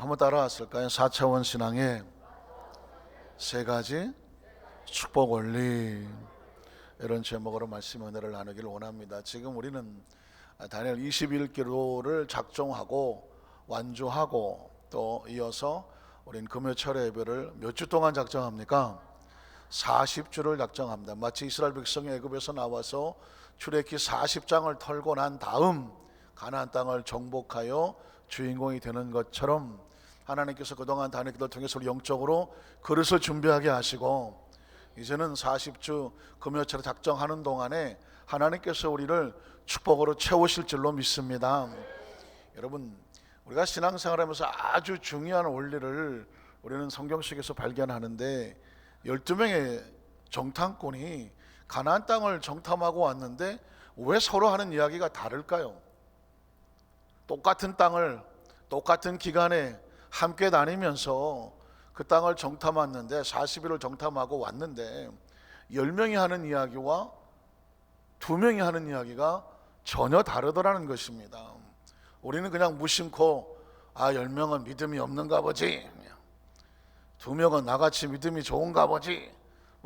한번 따라왔을까요? 4차원 신앙의 세 가지 축복 원리, 이런 제목으로 말씀 은혜를 나누기를 원합니다. 지금 우리는 다니엘 21기로를 작정하고 완주하고 또 이어서 우리는 금요철의 예배를 몇 주 동안 작정합니까? 40주를 작정합니다. 마치 이스라엘 백성이 애굽에서 나와서 출애굽기 40장을 털고 난 다음 가나안 땅을 정복하여 주인공이 되는 것처럼 하나님께서 그동안 다니엘 기도를 통해서 우리 영적으로 그릇을 준비하게 하시고 이제는 40주 금요철에 작정하는 동안에 하나님께서 우리를 축복으로 채우실 줄로 믿습니다. 여러분, 우리가 신앙생활하면서 아주 중요한 원리를 우리는 성경 속에서 발견하는데 12명의 정탐꾼이 가나안 땅을 정탐하고 왔는데 왜 서로 하는 이야기가 다를까요? 똑같은 땅을 똑같은 기간에 함께 다니면서 그 땅을 정탐했는데 40일을 정탐하고 왔는데 10명이 하는 이야기와 2명이 하는 이야기가 전혀 다르더라는 것입니다. 우리는 그냥 무심코 10명은 믿음이 없는가 보지, 2명은 나같이 믿음이 좋은가 보지,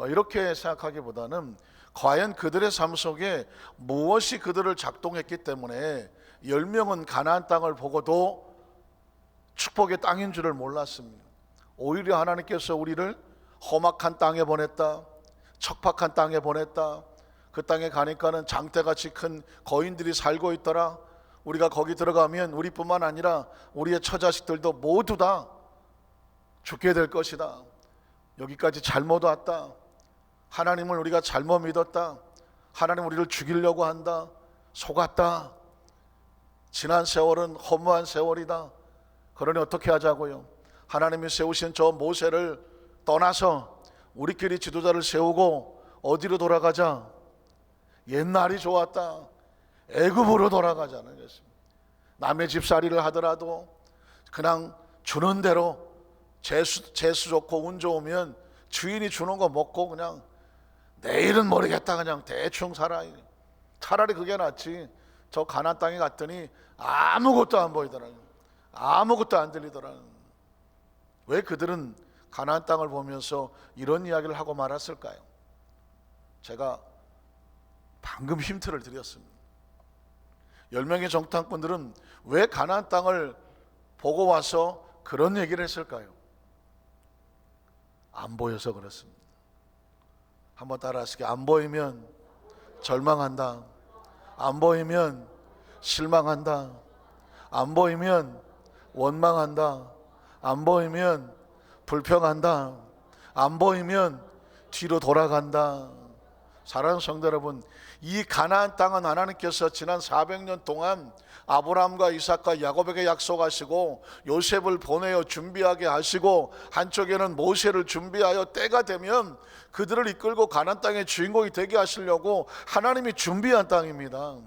이렇게 생각하기보다는 과연 그들의 삶 속에 무엇이 그들을 작동했기 때문에 10명은 가나안 땅을 보고도 축복의 땅인 줄을 몰랐습니다. 오히려 하나님께서 우리를 험악한 땅에 보냈다, 척박한 땅에 보냈다, 그 땅에 가니까는 장대같이 큰 거인들이 살고 있더라, 우리가 거기 들어가면 우리뿐만 아니라 우리의 처자식들도 모두 다 죽게 될 것이다, 여기까지 잘못 왔다, 하나님을 우리가 잘못 믿었다, 하나님 우리를 죽이려고 한다, 속았다, 지난 세월은 허무한 세월이다, 그러니 어떻게 하자고요? 하나님이 세우신 저 모세를 떠나서 우리끼리 지도자를 세우고 어디로 돌아가자? 옛날이 좋았다, 애굽으로 돌아가자는 것입니다. 남의 집살이를 하더라도 그냥 주는 대로 재수 좋고 운 좋으면 주인이 주는 거 먹고 그냥 내일은 모르겠다 그냥 대충 살아. 차라리 그게 낫지. 저 가나안 땅에 갔더니 아무것도 안 보이더라고요. 아무것도 안 들리더라고요. 왜 그들은 가나안 땅을 보면서 이런 이야기를 하고 말았을까요? 제가 방금 힌트를 드렸습니다. 10명의 정탐꾼들은 왜 가나안 땅을 보고 와서 그런 얘기를 했을까요? 안 보여서 그렇습니다. 한번 따라하시게. 안 보이면 절망한다, 안 보이면 실망한다, 안 보이면 원망한다, 안 보이면 불평한다, 안 보이면 뒤로 돌아간다. 사랑하는 성도 여러분, 이 가나안 땅은 하나님께서 지난 400년 동안 아브라함과 이삭과 야곱에게 약속하시고 요셉을 보내어 준비하게 하시고 한쪽에는 모세를 준비하여 때가 되면 그들을 이끌고 가나안 땅의 주인공이 되게 하시려고 하나님이 준비한 땅입니다.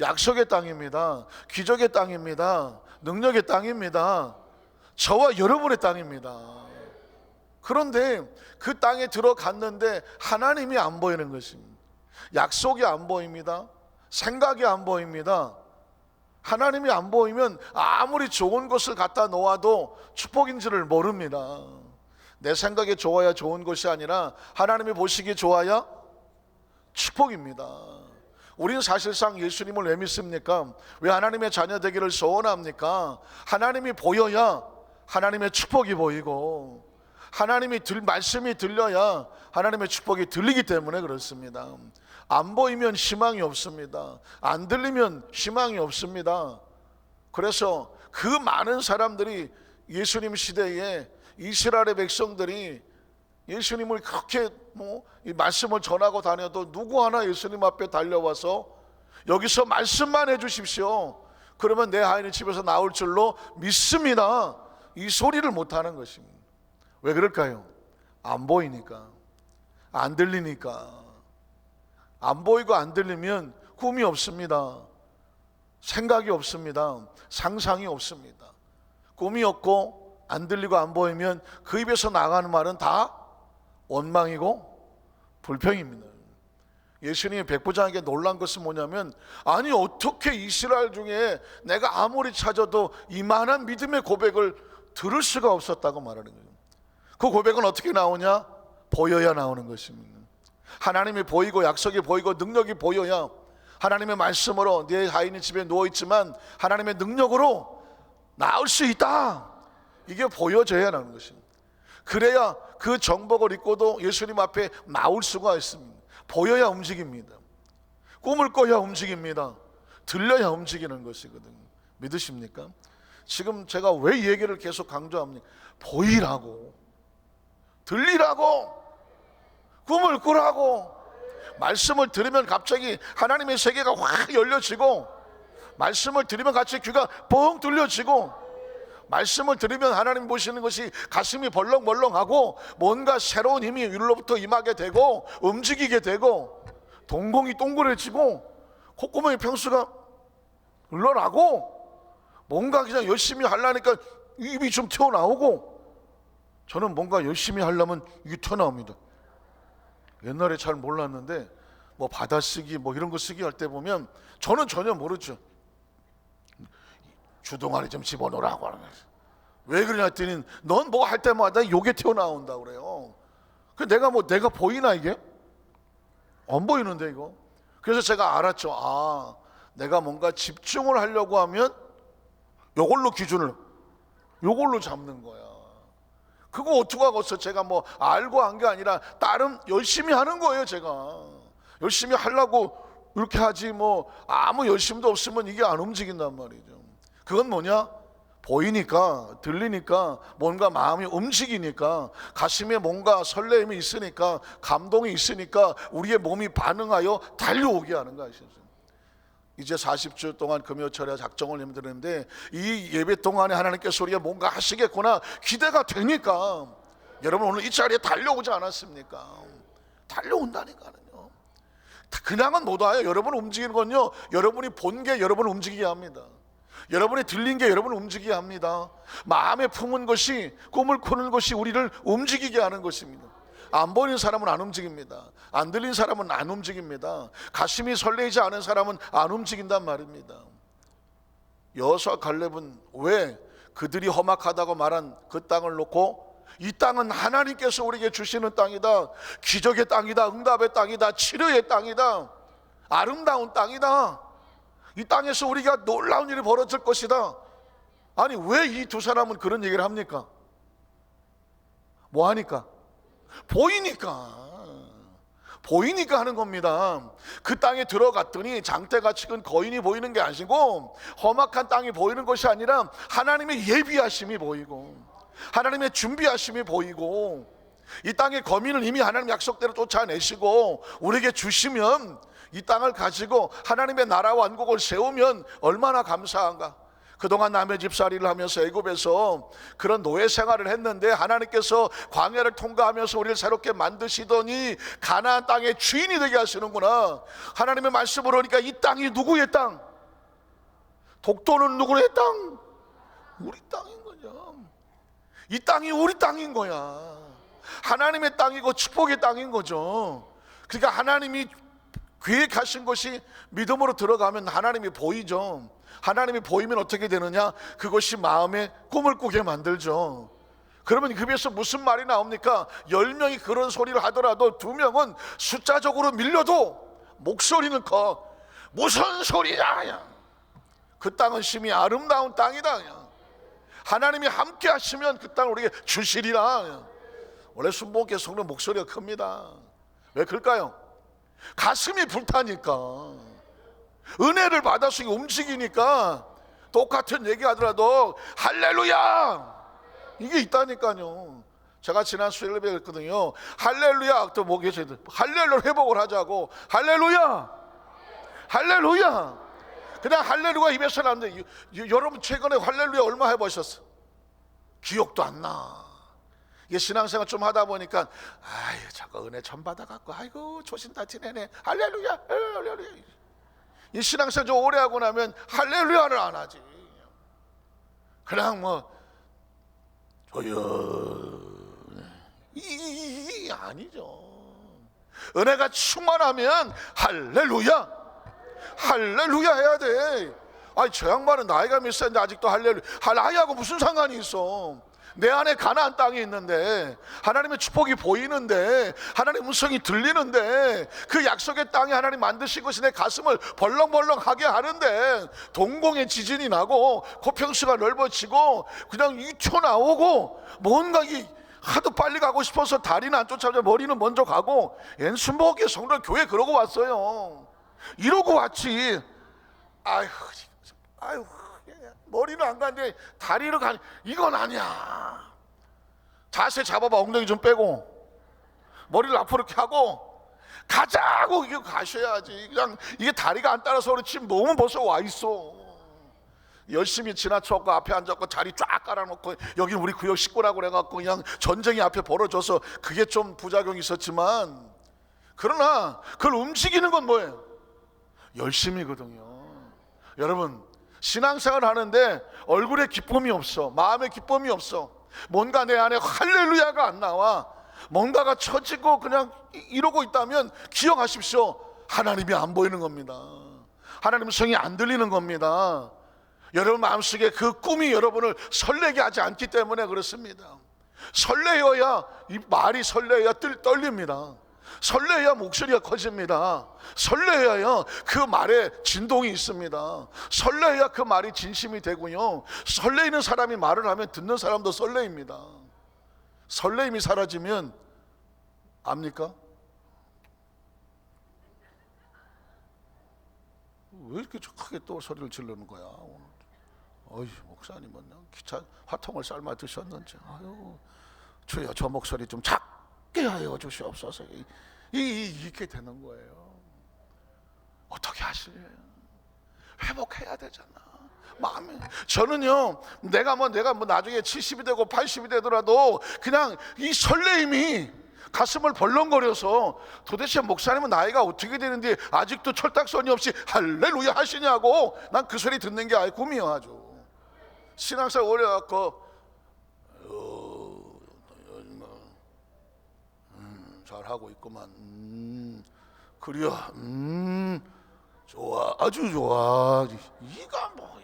약속의 땅입니다. 기적의 땅입니다. 능력의 땅입니다. 저와 여러분의 땅입니다. 그런데 그 땅에 들어갔는데 하나님이 안 보이는 것입니다. 약속이 안 보입니다. 생각이 안 보입니다. 하나님이 안 보이면 아무리 좋은 것을 갖다 놓아도 축복인 줄을 모릅니다. 내 생각이 좋아야 좋은 것이 아니라 하나님이 보시기에 좋아야 축복입니다. 우리는 사실상 예수님을 왜 믿습니까? 왜 하나님의 자녀 되기를 소원합니까? 하나님이 보여야 하나님의 축복이 보이고 하나님이 말씀이 들려야 하나님의 축복이 들리기 때문에 그렇습니다. 안 보이면 희망이 없습니다. 안 들리면 희망이 없습니다. 그래서 그 많은 사람들이 예수님 시대에 이스라엘의 백성들이 예수님을 그렇게 이 말씀을 전하고 다녀도 누구 하나 예수님 앞에 달려와서 여기서 말씀만 해주십시오, 그러면 내 아이는 집에서 나올 줄로 믿습니다, 이 소리를 못하는 것입니다. 왜 그럴까요? 안 보이니까, 안 들리니까. 안 보이고 안 들리면 꿈이 없습니다. 생각이 없습니다. 상상이 없습니다. 꿈이 없고 안 들리고 안 보이면 그 입에서 나가는 말은 다 원망이고 불평입니다. 예수님이 백부장에게 놀란 것은 뭐냐면, 아니 어떻게 이스라엘 중에 내가 아무리 찾아도 이만한 믿음의 고백을 들을 수가 없었다고 말하는 거예요. 그 고백은 어떻게 나오냐? 보여야 나오는 것입니다. 하나님이 보이고 약속이 보이고 능력이 보여야, 하나님의 말씀으로 내 하인이 집에 누워있지만 하나님의 능력으로 나올 수 있다, 이게 보여져야 나오는 것입니다. 그래야 그 정복을 입고도 예수님 앞에 나올 수가 있습니다. 보여야 움직입니다. 꿈을 꿔야 움직입니다. 들려야 움직이는 것이거든요. 믿으십니까? 지금 제가 왜 이 얘기를 계속 강조합니까? 보이라고, 들리라고, 꿈을 꾸라고. 말씀을 들으면 갑자기 하나님의 세계가 확 열려지고, 말씀을 들으면 같이 귀가 뻥 뚫려지고, 말씀을 들으면 하나님 보시는 것이 가슴이 벌렁벌렁하고 뭔가 새로운 힘이 위로부터 임하게 되고 움직이게 되고, 동공이 동그래지고 콧구멍에 평수가 흘러나고, 뭔가 그냥 열심히 하려니까 입이 좀 튀어나오고. 저는 뭔가 열심히 하려면 이게 튀어나옵니다. 옛날에 잘 몰랐는데 뭐 받아쓰기 뭐 이런 거 쓰기 할 때 보면 저는 전혀 모르죠. 주둥아리 좀 집어넣으라고 하는 거예요. 왜 그러냐 했더니 넌 뭐 할 때마다 요게 튀어나온다고 그래요. 그 내가 보이나 이게? 안 보이는데 이거. 그래서 제가 알았죠. 아, 내가 뭔가 집중을 하려고 하면 요걸로 기준을, 요걸로 잡는 거야. 그거 어떡하겠어. 제가 뭐 알고 한 게 아니라 나름 열심히 하는 거예요. 제가 열심히 하려고 이렇게 하지, 뭐 아무 열심도 없으면 이게 안 움직인단 말이죠. 그건 뭐냐? 보이니까, 들리니까, 뭔가 마음이 움직이니까, 가슴에 뭔가 설레임이 있으니까, 감동이 있으니까 우리의 몸이 반응하여 달려오게 하는 것이죠. 이제 40주 동안 금요철에 작정을 힘드는데 이 예배 동안에 하나님께서 우리가 뭔가 하시겠구나 기대가 되니까, 여러분 오늘 이 자리에 달려오지 않았습니까? 달려온다니까요. 그냥은 못 와요. 여러분 움직이는 건요, 여러분이 본 게 여러분을 움직이게 합니다. 여러분이 들린 게 여러분을 움직이게 합니다. 마음에 품은 것이, 꿈을 꾸는 것이 우리를 움직이게 하는 것입니다. 안 보이는 사람은 안 움직입니다. 안 들린 사람은 안 움직입니다. 가슴이 설레지 않은 사람은 안 움직인단 말입니다. 여호수아 갈렙은 왜 그들이 험악하다고 말한 그 땅을 놓고, 이 땅은 하나님께서 우리에게 주시는 땅이다, 기적의 땅이다, 응답의 땅이다, 치료의 땅이다, 아름다운 땅이다, 이 땅에서 우리가 놀라운 일이 벌어질 것이다. 아니 왜 이 두 사람은 그런 얘기를 합니까? 뭐 하니까? 보이니까 하는 겁니다. 그 땅에 들어갔더니 장대가 치근 거인이 보이는 게 아니고, 험악한 땅이 보이는 것이 아니라 하나님의 예비하심이 보이고, 하나님의 준비하심이 보이고, 이 땅의 거민을 이미 하나님 약속대로 쫓아내시고 우리에게 주시면, 이 땅을 가지고 하나님의 나라 왕국을 세우면 얼마나 감사한가. 그동안 남의 집살이를 하면서 애굽에서 그런 노예 생활을 했는데 하나님께서 광야를 통과하면서 우리를 새롭게 만드시더니 가나안 땅의 주인이 되게 하시는구나. 하나님의 말씀을 하니까 이 땅이 누구의 땅? 독도는 누구의 땅? 우리 땅인 거죠. 이 땅이 우리 땅인 거야. 하나님의 땅이고 축복의 땅인 거죠. 그러니까 하나님이 계획하신 것이 믿음으로 들어가면 하나님이 보이죠. 하나님이 보이면 어떻게 되느냐? 그것이 마음에 꿈을 꾸게 만들죠. 그러면 그 위에서 무슨 말이 나옵니까? 10명이 그런 소리를 하더라도 2명은 숫자적으로 밀려도 목소리는 커. 무슨 소리야? 그 땅은 심히 아름다운 땅이다. 하나님이 함께 하시면 그 땅을 우리에게 주시리라. 원래 순복음교회 성도 목소리가 큽니다. 왜 그럴까요? 가슴이 불타니까, 은혜를 받아서 움직이니까. 똑같은 얘기 하더라도 할렐루야, 이게 있다니까요. 제가 지난 수요일에 배웠거든요. 할렐루야, 또 뭐 계세요? 할렐루야 회복을 하자고. 할렐루야, 할렐루야. 그냥 할렐루야 입에서 나는데, 여러분 최근에 할렐루야 얼마 해보셨어? 기억도 안 나. 이게 신앙생활 좀 하다 보니까, 아유 저거 은혜 전 받아갖고 아이고 조신 다 지내네, 할렐루야, 할렐루야. 이 신앙생활 좀 오래 하고 나면 할렐루야를 안 하지. 그냥 뭐 조용히, 아니죠. 은혜가 충만하면 할렐루야, 할렐루야 해야 돼. 아니 저 양반은 나이가 몇 살인데 아직도 나이하고 무슨 상관이 있어. 내 안에 가나안 땅이 있는데, 하나님의 축복이 보이는데, 하나님의 음성이 들리는데, 그 약속의 땅에 하나님 만드신 것이 내 가슴을 벌렁벌렁하게 하는데, 동공에 지진이 나고 코평수가 넓어지고 그냥 이 튀어나오고, 뭔가 하도 빨리 가고 싶어서 다리는 안 쫓아오자 머리는 먼저 가고, 옌순복의 성도 교회 그러고 왔어요. 이러고 왔지. 아유 머리는 안 가는데 다리를 가니, 이건 아니야. 자세 잡아봐. 엉덩이 좀 빼고 머리를 앞으로 이렇게 하고 가자고. 이게 가셔야지. 그냥 이게 다리가 안 따라서 그렇지 너무 벌써 와 있어. 열심히 지나쳤고 앞에 앉았고 자리 쫙 깔아놓고 여기 우리 구역 식구라고 그래갖고 그냥 전쟁이 앞에 벌어져서 그게 좀 부작용이 있었지만, 그러나 그걸 움직이는 건 뭐예요? 열심이거든요. 여러분, 신앙생활 하는데 얼굴에 기쁨이 없어, 마음에 기쁨이 없어, 뭔가 내 안에 할렐루야가 안 나와, 뭔가가 처지고 그냥 이러고 있다면 기억하십시오. 하나님이 안 보이는 겁니다. 하나님의 성이 안 들리는 겁니다. 여러분 마음속에 그 꿈이 여러분을 설레게 하지 않기 때문에 그렇습니다. 설레어야, 이 말이 설레어야 떨립니다. 설레야 목소리가 커집니다. 설레야 그 말에 진동이 있습니다. 설레야 그 말이 진심이 되고요. 설레이는 사람이 말을 하면 듣는 사람도 설레입니다. 설레임이 사라지면 압니까? 왜 이렇게 크게 또 소리를 지르는 거야 오늘? 어이, 목사님은 기차 화통을 삶아 드셨는지. 아유, 주여 저 목소리 좀 작게 하여 주시옵소서. 이렇게 되는 거예요. 어떻게 하실래요? 회복해야 되잖아. 마음에. 저는요, 내가 나중에 70이 되고 80이 되더라도 그냥 이 설레임이 가슴을 벌렁거려서, 도대체 목사님은 나이가 어떻게 되는데 아직도 철딱서니 없이 할렐루야 하시냐고, 난 그 소리 듣는 게 아예 꿈이야. 아주 신앙생활 오래 갖고 잘하고 있구만. 그래요. 좋아, 아주 좋아. 이가 뭐야?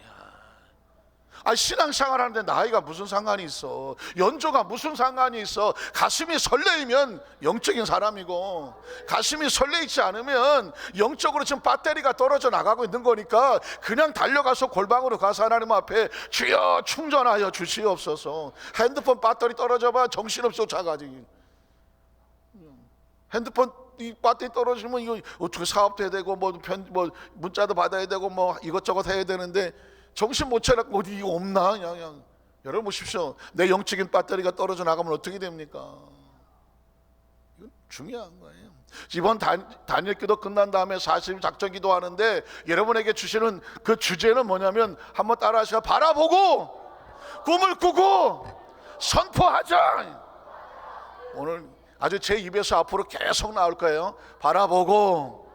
신앙생활 하는데 나이가 무슨 상관이 있어? 연조가 무슨 상관이 있어? 가슴이 설레이면 영적인 사람이고, 가슴이 설레이지 않으면 영적으로 지금 배터리가 떨어져 나가고 있는 거니까 그냥 달려가서 골방으로 가서 하나님 앞에 주여 충전하여 주시옵소서. 핸드폰 배터리 떨어져봐 정신없이 쫓아가지. 핸드폰 이 배터리 떨어지면 이거 어떻게 사업도 해야 되고 뭐 문자도 받아야 되고 뭐 이것저것 해야 되는데 정신 못 차리고 어디 이거 없나? 그냥 여러분 보십시오. 내 영적인 배터리가 떨어져 나가면 어떻게 됩니까? 이건 중요한 거예요. 이번 단일 기도 끝난 다음에 40일 작전 기도 하는데 여러분에게 주시는 그 주제는 뭐냐면, 한번 따라 하시죠. 바라보고 꿈을 꾸고 선포하자. 오늘 아주 제 입에서 앞으로 계속 나올 거예요. 바라보고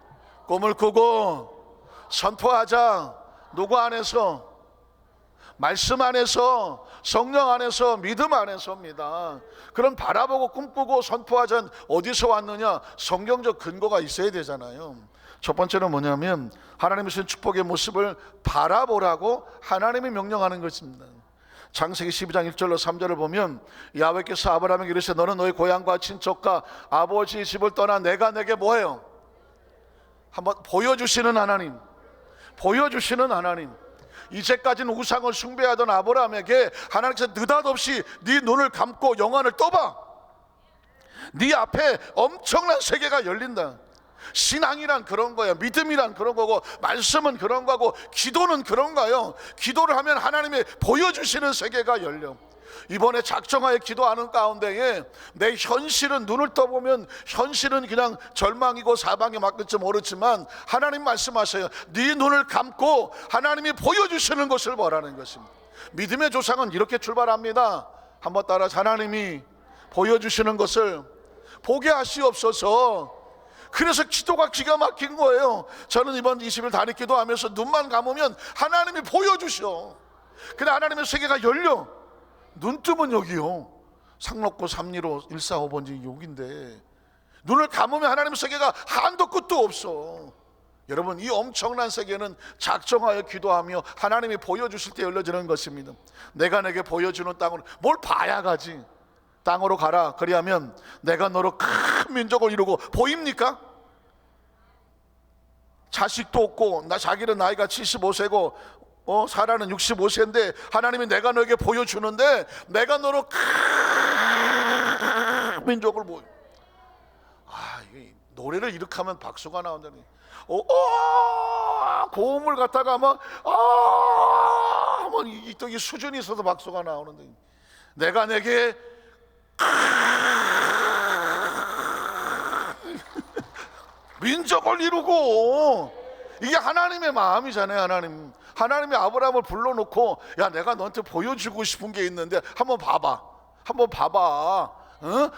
꿈을 꾸고 선포하자. 누구 안에서? 말씀 안에서, 성령 안에서, 믿음 안에서입니다. 그럼 바라보고 꿈꾸고 선포하자는 어디서 왔느냐? 성경적 근거가 있어야 되잖아요. 첫 번째는 뭐냐면, 하나님의 주신 축복의 모습을 바라보라고 하나님이 명령하는 것입니다. 창세기 12장 1절로 3절을 보면, 야훼께서 아브라함에게 이르시되 너는 너의 고향과 친척과 아버지의 집을 떠나 내가 내게 뭐해요? 한번 보여주시는 하나님, 보여주시는 하나님. 이제까지는 우상을 숭배하던 아브라함에게 하나님께서 느닷없이 네 눈을 감고 영안을 떠봐, 네 앞에 엄청난 세계가 열린다. 신앙이란 그런 거야. 믿음이란 그런 거고, 말씀은 그런 거고, 기도는 그런 거예요. 기도를 하면 하나님이 보여주시는 세계가 열려. 이번에 작정하여 기도하는 가운데에 내 현실은, 눈을 떠보면 현실은 그냥 절망이고 사방에 막힐지 모르지만 하나님 말씀하세요. 네 눈을 감고 하나님이 보여주시는 것을 보라는 것입니다. 믿음의 조상은 이렇게 출발합니다. 한번 따라, 하나님이 보여주시는 것을 보게 하시옵소서. 그래서 기도가 기가 막힌 거예요. 저는 이번 20일 단위 기도하면서 눈만 감으면 하나님이 보여주셔. 근데 하나님의 세계가 열려. 눈 뜨면 여기요, 상록구 3리로 145번지 여기인데, 눈을 감으면 하나님의 세계가 한도 끝도 없어. 여러분, 이 엄청난 세계는 작정하여 기도하며 하나님이 보여주실 때 열려지는 것입니다. 내가 내게 보여주는 땅으로, 뭘 봐야 가지. 땅으로 가라. 그리하면 내가 너로 큰 민족을 이루고. 보입니까? 자식도 없고 자기는 나이가 75세고 사라는 65세인데 하나님이 내가 너에게 보여주는데 내가 너로 큰 민족을 보여. 이게 노래를 이렇게 하면 박수가 나온다니. 고음을 갖다가 하면 이 수준이 있어서 박수가 나오는데, 내가 내게 민족을 이루고. 이게 하나님의 마음이잖아요. 하나님이 아브라함을 불러놓고, 야, 내가 너한테 보여주고 싶은 게 있는데 한번 봐봐.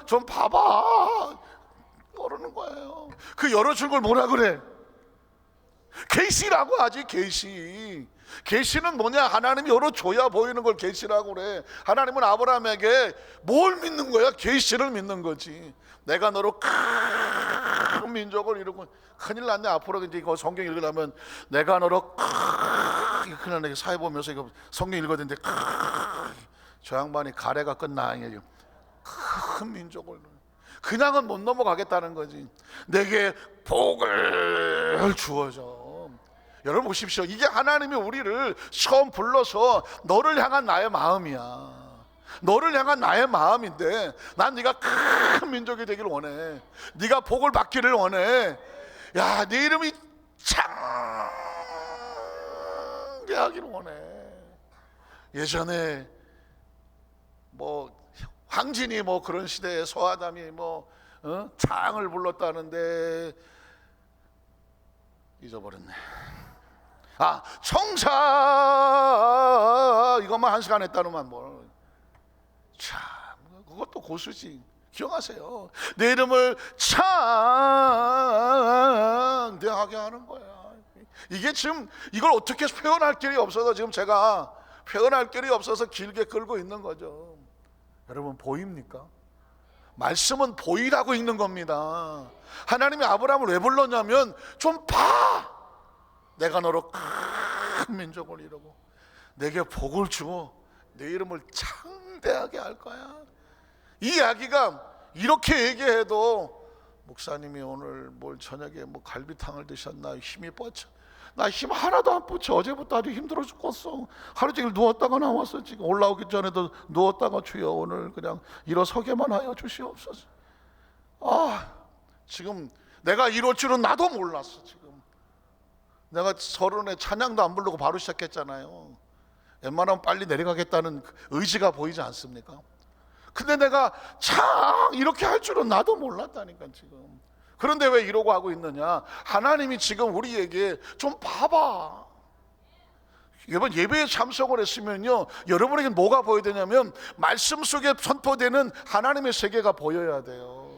좀 봐봐. 그러는 거예요. 그 열어준 걸 뭐라 그래? 계시라고 하지. 계시는 뭐냐? 하나님이 열어줘야 보이는 걸 계시라고 그래. 하나님은 아브라함에게 뭘 믿는 거야? 계시를 믿는 거지. 내가 너로 큰 민족을 이루고. 큰일 났네. 앞으로 이제 이거 성경 읽으려면 내가 너로 큰일 났네. 사회 보면서 이거 성경 읽어야 되는데 저 양반이 가래가 끝나. 큰 민족을 그냥은 못 넘어가겠다는 거지. 내게 복을 주어줘. 여러분 보십시오. 이게 하나님이 우리를 처음 불러서 너를 향한 나의 마음이야. 너를 향한 나의 마음인데, 난 네가 큰 민족이 되기를 원해. 네가 복을 받기를 원해. 야, 네 이름이 창대하기를 원해. 예전에 황진이 그런 시대에 서아담이 창을 불렀다는데 잊어버렸네. 청사 이것만 1시간 했다는만 참, 그것도 고수지. 기억하세요. 내 이름을 창대하게 하는 거야. 이게 지금 이걸 어떻게 표현할 길이 없어서 지금 제가 표현할 길이 없어서 길게 끌고 있는 거죠. 여러분 보입니까? 말씀은 보이라고 읽는 겁니다. 하나님이 아브라함을 왜 불렀냐면, 좀 봐. 내가 너로 큰 민족을 이루고 내게 복을 주고 내 이름을 창대하게 할 거야. 이 이야기가 이렇게 얘기해도, 목사님이 오늘 저녁에 갈비탕을 드셨나, 힘이 뻗쳐. 나 힘 하나도 안 뻗쳐. 어제부터 아주 힘들어 죽겠어. 하루 종일 누웠다가 나왔어. 지금 올라오기 전에도 누웠다가, 주여 오늘 그냥 일어서게만 하여 주시옵소서. 지금 내가 이럴 줄은 나도 몰랐어. 지금 내가 30에 찬양도 안 부르고 바로 시작했잖아요. 웬만하면 빨리 내려가겠다는 의지가 보이지 않습니까? 근데 내가 이렇게 할 줄은 나도 몰랐다니까 지금. 그런데 왜 이러고 하고 있느냐? 하나님이 지금 우리에게 좀 봐봐. 여러분, 예배에 참석을 했으면요, 여러분에게 뭐가 보여야 되냐면, 말씀 속에 선포되는 하나님의 세계가 보여야 돼요.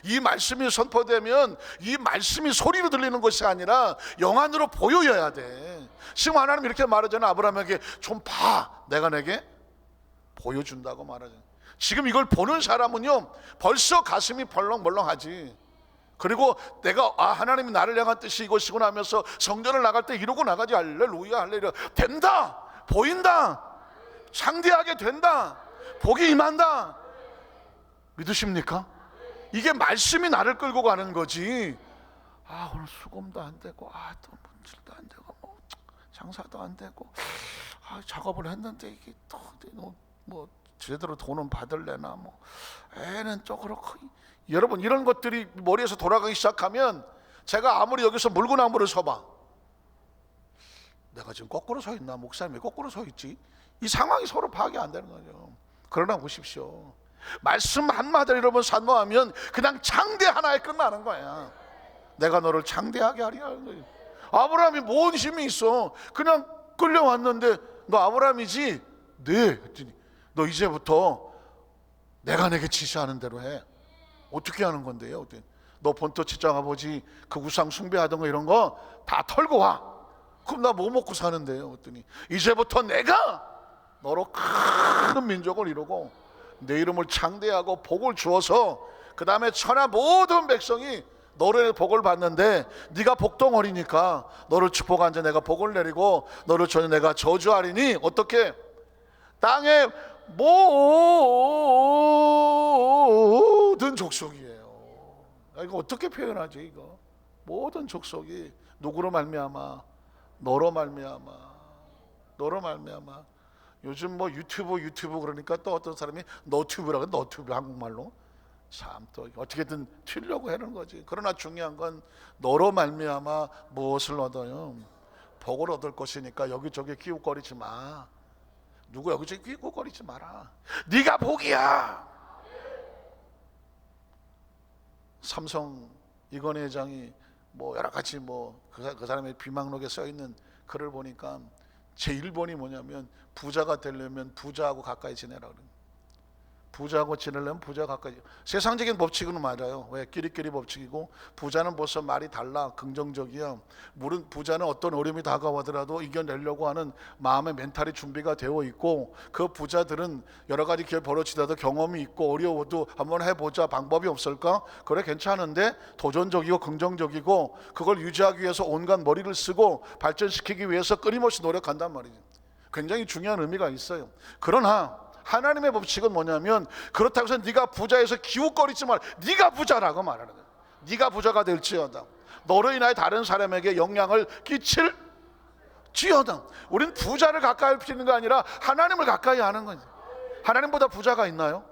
이 말씀이 선포되면 이 말씀이 소리로 들리는 것이 아니라 영안으로 보여야 돼. 지금 하나님이 이렇게 말하잖아요. 아브라함에게 좀 봐. 내가 내게 보여준다고 말하잖아요. 지금 이걸 보는 사람은요, 벌써 가슴이 벌렁벌렁하지. 그리고 내가 하나님이 나를 향한 뜻이 이것이구나 하면서 성전을 나갈 때 이러고 나가지. 할렐루야 할렐루야. 된다. 보인다. 상대하게 된다. 복이 임한다. 믿으십니까? 이게 말씀이 나를 끌고 가는 거지. 오늘 수금도 안 되고, 또 문질도 안 되고, 장사도 안 되고, 작업을 했는데 이게 또 제대로 돈은 받을래나, 애는 또 그렇고. 여러분, 이런 것들이 머리에서 돌아가기 시작하면, 제가 아무리 여기서 물구나무를 서봐, 내가 지금 거꾸로 서 있나? 목사님이 거꾸로 서 있지? 이 상황이 서로 파악이 안 되는 거죠. 그러나 보십시오, 말씀 한마디를 여러분 산모하면 그냥 창대 하나에 끝나는 거야. 내가 너를 창대하게 하리라. 아브라함이 뭔 힘이 있어? 그냥 끌려왔는데, 너 아브라함이지? 네. 너 이제부터 내가 내게 지시하는 대로 해. 어떻게 하는 건데요? 너 본토 친정 아버지 그 우상 숭배하던 거 이런 거 다 털고 와. 그럼 나 뭐 먹고 사는데요? 그랬더니, 이제부터 내가 너로 큰 민족을 이루고 내 이름을 창대하고 복을 주어서 그 다음에 천하 모든 백성이 너를 복을 받는데 네가 복덩어리니까 너를 축복한 자 내가 복을 내리고 너를 전혀 내가 저주하리니 어떻게? 땅의 모든 족속이에요. 이거 어떻게 표현하지? 이거 모든 족속이 누구로 말미암아? 너로 말미암아. 너로 말미암아. 요즘 뭐 유튜브 그러니까 또 어떤 사람이 너튜브라고, 너튜브 한국말로 참 또 어떻게든 튀려고 하는 거지. 그러나 중요한 건 너로 말미암아 무엇을 얻어요? 복을 얻을 것이니까 여기저기 끼웃거리지 마. 누구 여기저기 끼웃거리지 마라. 네가 복이야. 삼성 이건희 회장이 뭐 여러 가지 뭐 그 사람의 비망록에 써 있는 글을 보니까 제 1번이 뭐냐면 부자가 되려면 부자하고 가까이 지내라 그래요. 부자하고 지내려면 부자 가까이. 세상적인 법칙은 맞아요. 왜? 끼리끼리 법칙이고 부자는 벌써 말이 달라. 긍정적이야. 물론 부자는 어떤 어려움이 다가오더라도 이겨내려고 하는 마음의 멘탈이 준비가 되어 있고 그 부자들은 여러 가지 기회 벌어지더라도 경험이 있고 어려워도 한번 해보자. 방법이 없을까? 그래 괜찮은데 도전적이고 긍정적이고 그걸 유지하기 위해서 온갖 머리를 쓰고 발전시키기 위해서 끊임없이 노력한단 말이죠. 굉장히 중요한 의미가 있어요. 그러나 하나님의 법칙은 뭐냐면 그렇다고 해서 네가 부자에서 기웃거리지 말. 네가 부자라고 말하는 거야. 네가 부자가 될지어다. 너로 인하여 다른 사람에게 영향을 끼칠지어다. 우린 부자를 가까이 피는 거 아니라 하나님을 가까이 하는 거지. 하나님보다 부자가 있나요?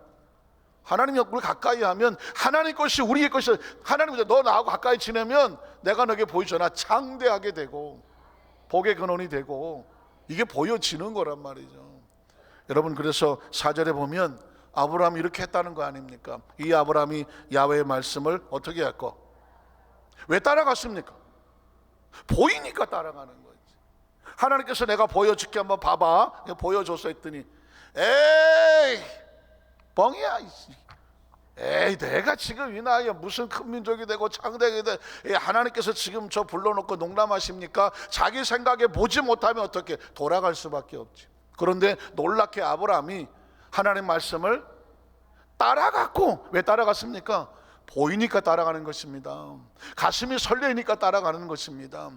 하나님 우리 가까이 하면 하나님 것이 우리의 것이 하나님 너 나하고 가까이 지내면 내가 너에게 보여주잖아. 창대하게 되고 복의 근원이 되고 이게 보여지는 거란 말이죠. 여러분 그래서 4절에 보면 아브라함이 이렇게 했다는 거 아닙니까? 이 아브라함이 야훼의 말씀을 어떻게 할까? 왜 따라갔습니까? 보이니까 따라가는 거지. 하나님께서 내가 보여줄게 한번 봐봐. 보여줬어 했더니 에이 뻥이야. 에이 내가 지금 이 나이에 무슨 큰 민족이 되고 창대하게 돼. 하나님께서 지금 저 불러놓고 농담하십니까? 자기 생각에 보지 못하면 어떻게 돌아갈 수밖에 없지. 그런데 놀랍게 아브라함이 하나님 말씀을 따라갔고 왜 따라갔습니까? 보이니까 따라가는 것입니다. 가슴이 설레니까 따라가는 것입니다.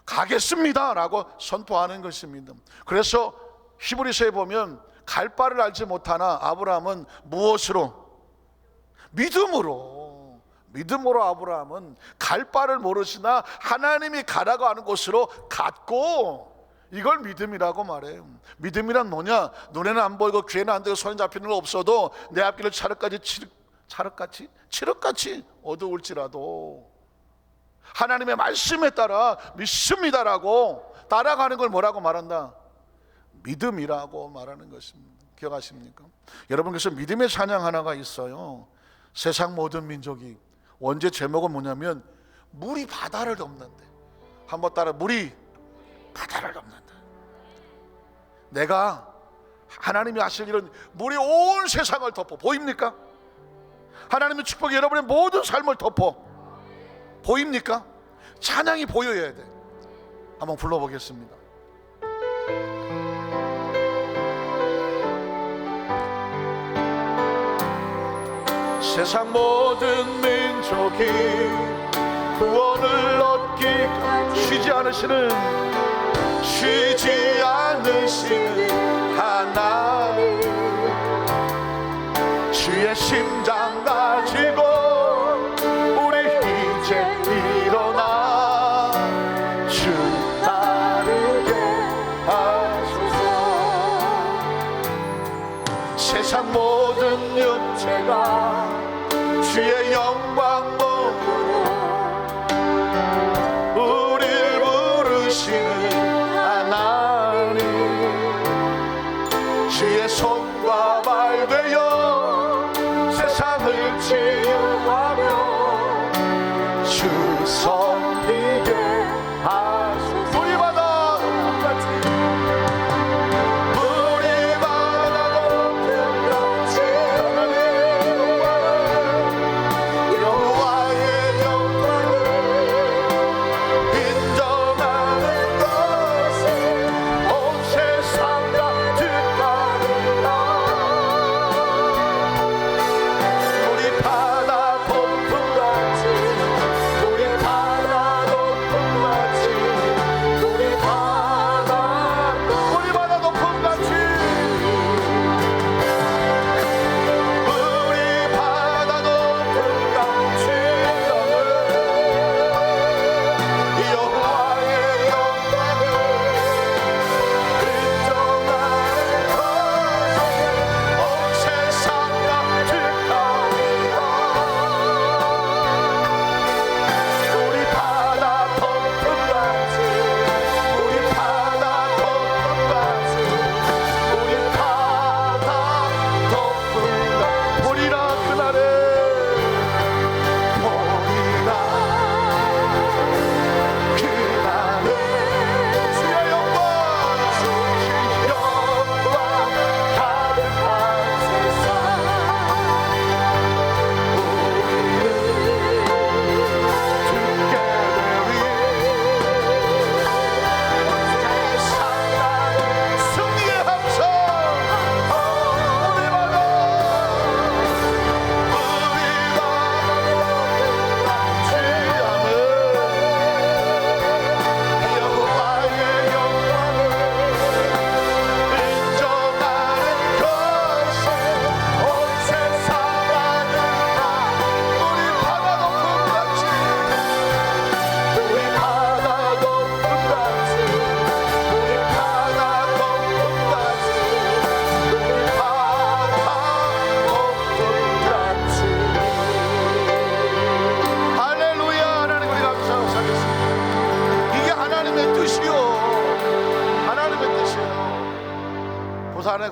가겠습니다 라고 선포하는 것입니다. 그래서 히브리서에 보면 갈 바를 알지 못하나 아브라함은 무엇으로? 믿음으로 아브라함은 갈 바를 모르시나 하나님이 가라고 하는 곳으로 갔고 이걸 믿음이라고 말해요. 믿음이란 뭐냐? 눈에는 안 보이고 귀에는 안 들리고 손에 잡히는 거 없어도 내 앞길을 칠흑같이 어두울지라도 하나님의 말씀에 따라 믿습니다라고 따라가는 걸 뭐라고 말한다? 믿음이라고 말하는 것입니다. 기억하십니까? 여러분 그래서 믿음의 찬양 하나가 있어요. 세상 모든 민족이 원제 제목은 뭐냐면 물이 바다를 덮는데 한번 따라 물이 바다를 덮는다. 내가 하나님이 하실 일은 물이 온 세상을 덮어. 보입니까? 하나님의 축복이 여러분의 모든 삶을 덮어. 보입니까? 찬양이 보여야 돼. 한번 불러보겠습니다. 세상 모든 민족이 구원을 얻기까지 쉬지 않으시는 하나님 주의 심장 가지고 우리 이제 일어나 주 따르게 하소서. 세상 모든 육체가 주의 영광 보고 우리를 부르시는 하나님 주의 손과 발 되어 세상을 치유하며 주 섬기게 하소서. 우리 바다 같이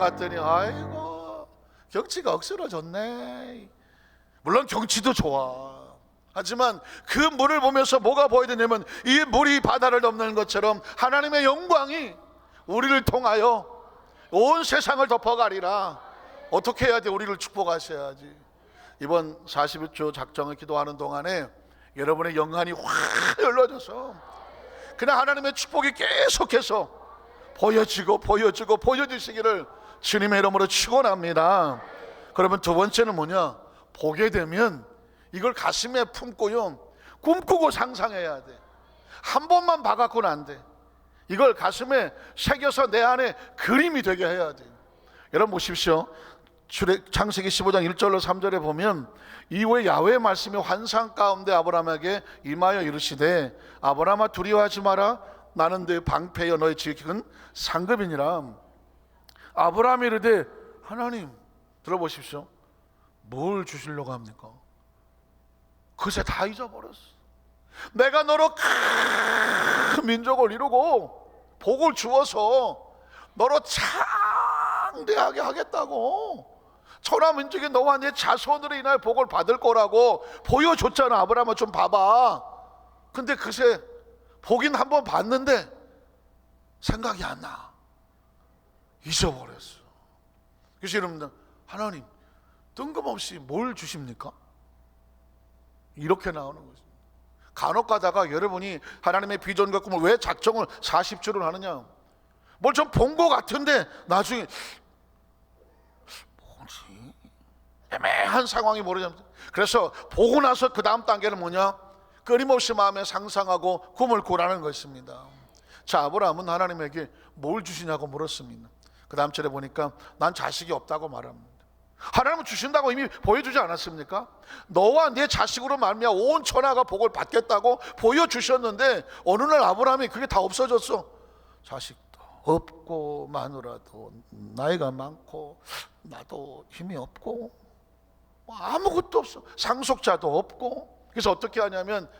나갔더니 아이고 경치가 억스러졌네. 물론 경치도 좋아. 하지만 그 물을 보면서 뭐가 보여야 되냐면 이 물이 바다를 넘는 것처럼 하나님의 영광이 우리를 통하여 온 세상을 덮어가리라. 어떻게 해야 돼? 우리를 축복하셔야지. 이번 41조 작정을 기도하는 동안에 여러분의 영안이 확 열려져서 그냥 하나님의 축복이 계속해서 보여지시기를 주님의 이름으로 축원합니다. 그러면 두 번째는 뭐냐? 보게 되면 이걸 가슴에 품고요, 꿈꾸고 상상해야 돼. 한 번만 봐갖고는 안 돼. 이걸 가슴에 새겨서 내 안에 그림이 되게 해야 돼. 여러분 보십시오. 창세기 15장 1절로 3절에 보면 이후에 야훼의 말씀이 환상 가운데 아브라함에게 임하여 이르시되 아브라함아 두려워하지 마라. 나는 네 방패여 너의 지극은 상급이니라. 아브라함이 이르되 하나님, 들어보십시오. 뭘 주시려고 합니까? 그새 다 잊어버렸어. 내가 너로 큰 민족을 이루고 복을 주어서 너로 창대하게 하겠다고, 천하 민족이 너와 네 자손으로 인하여 복을 받을 거라고 보여줬잖아. 아브라함아 좀 봐봐. 근데 그새 보긴 한번 봤는데 생각이 안 나. 잊어버렸어. 그래서 여러분들, 하나님 뜬금없이 뭘 주십니까? 이렇게 나오는 거죠. 간혹 가다가 여러분이 하나님의 비전과 꿈을 왜 작정을 40주를 하느냐, 뭘 좀 본 것 같은데 나중에 뭐지? 애매한 상황이 모르잖아요. 그래서 보고 나서 그 다음 단계는 뭐냐? 끊임없이 마음에 상상하고 꿈을 꾸라는 것입니다. 자, 아브라함은 하나님에게 뭘 주시냐고 물었습니다. 그 다음 절에 보니까 난 자식이 없다고 말합니다. 하나님은 주신다고 이미 보여주지 않았습니까? 너와 네 자식으로 말미암아 온 천하가 복을 받겠다고 보여주셨는데 어느 날 아브라함이 그게 다 없어졌어. 자식도 없고 마누라도 나이가 많고 나도 힘이 없고 아무것도 없어. 상속자도 없고. 그래서 어떻게 하냐면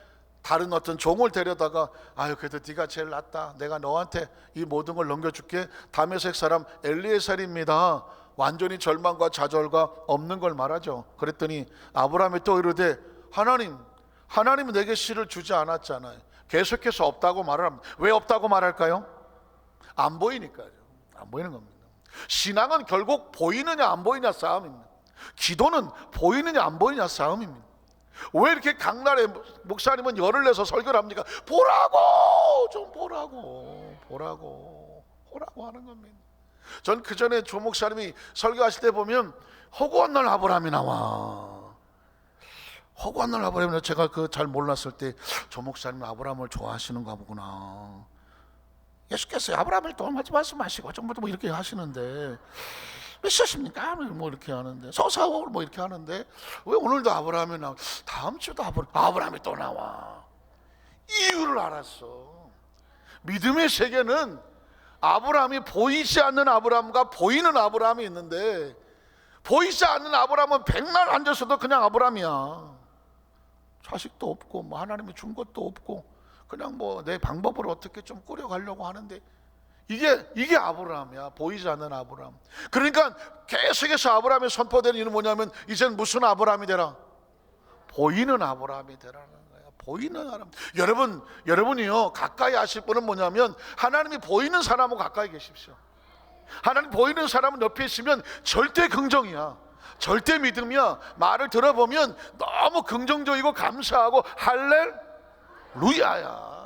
다른 어떤 종을 데려다가 아유 그래도 네가 제일 낫다, 내가 너한테 이 모든 걸 넘겨줄게. 다메섹 사람 엘리에셀입니다. 완전히 절망과 좌절과 없는 걸 말하죠. 그랬더니 아브라함이 또 이르되 하나님은 내게 씨를 주지 않았잖아요. 계속해서 없다고 말을 합니다. 왜 없다고 말할까요? 안 보이니까요. 안 보이는 겁니다. 신앙은 결국 보이느냐 안 보이냐 싸움입니다. 기도는 보이느냐 안 보이냐 싸움입니다. 왜 이렇게 강날에 목사님은 열을 내서 설교를 합니까? 보라고, 좀 보라고 하는 겁니다. 전 그 전에 조 목사님이 설교하실 때 보면 허구한 날 아브라함이 나와. 허구한 날 아브라함이, 제가 그 잘 몰랐을 때 조 목사님은 아브라함을 좋아하시는가 보구나. 예수께서 아브라함을 또 말씀하시고 전부터 뭐 이렇게 하시는데 몇 시십니까? 뭐 이렇게 하는데 서사오 뭐 이렇게 하는데 왜 오늘도 아브라함이 나와? 다음 주도 아브라함이 또 나와. 이유를 알았어. 믿음의 세계는 아브라함이 보이지 않는 아브라함과 보이는 아브라함이 있는데, 보이지 않는 아브라함은 백날 앉아서도 그냥 아브라함이야. 자식도 없고 뭐 하나님이 준 것도 없고 그냥 뭐 내 방법으로 어떻게 좀 꾸려가려고 하는데 이게 아브라함이야. 보이지 않는 아브라함. 그러니까 계속해서 아브라함이 선포되는 이유는 뭐냐면 이젠 무슨 아브라함이 되라? 보이는 아브라함이 되라는 거야. 보이는 사람. 여러분이요 가까이 하실 분은 뭐냐면 하나님이 보이는 사람하고 가까이 계십시오. 하나님 보이는 사람은 옆에 있으면 절대 긍정이야. 절대 믿음이야. 말을 들어보면 너무 긍정적이고 감사하고 할렐루야야.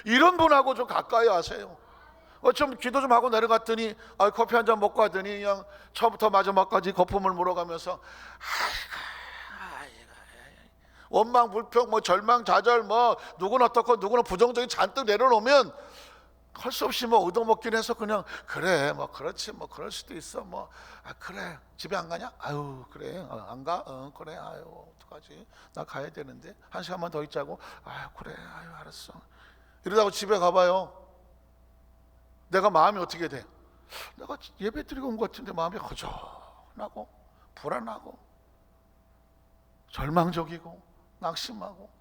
이런 분하고 좀 가까이 하세요. 좀 기도 좀 하고 내려갔더니 커피 한 잔 먹고 하더니 그냥 처음부터 마지막까지 거품을 물어가면서 원망 불평 뭐 절망 좌절 뭐 누구는 어떻고 누구는 부정적인 잔뜩 내려놓으면 할 수 없이 뭐 얻어먹긴 해서 그냥 그래 뭐 그렇지 뭐 그럴 수도 있어 뭐 그래 집에 안 가냐? 아유 그래 안 가? 그래 아유 어떡하지? 나 가야 되는데 한 시간만 더 있자고. 아유 그래 아유 알았어. 이러다가 집에 가봐요. 내가 마음이 어떻게 돼? 내가 예배 드리고 온 것 같은데 마음이 허전하고 불안하고 절망적이고 낙심하고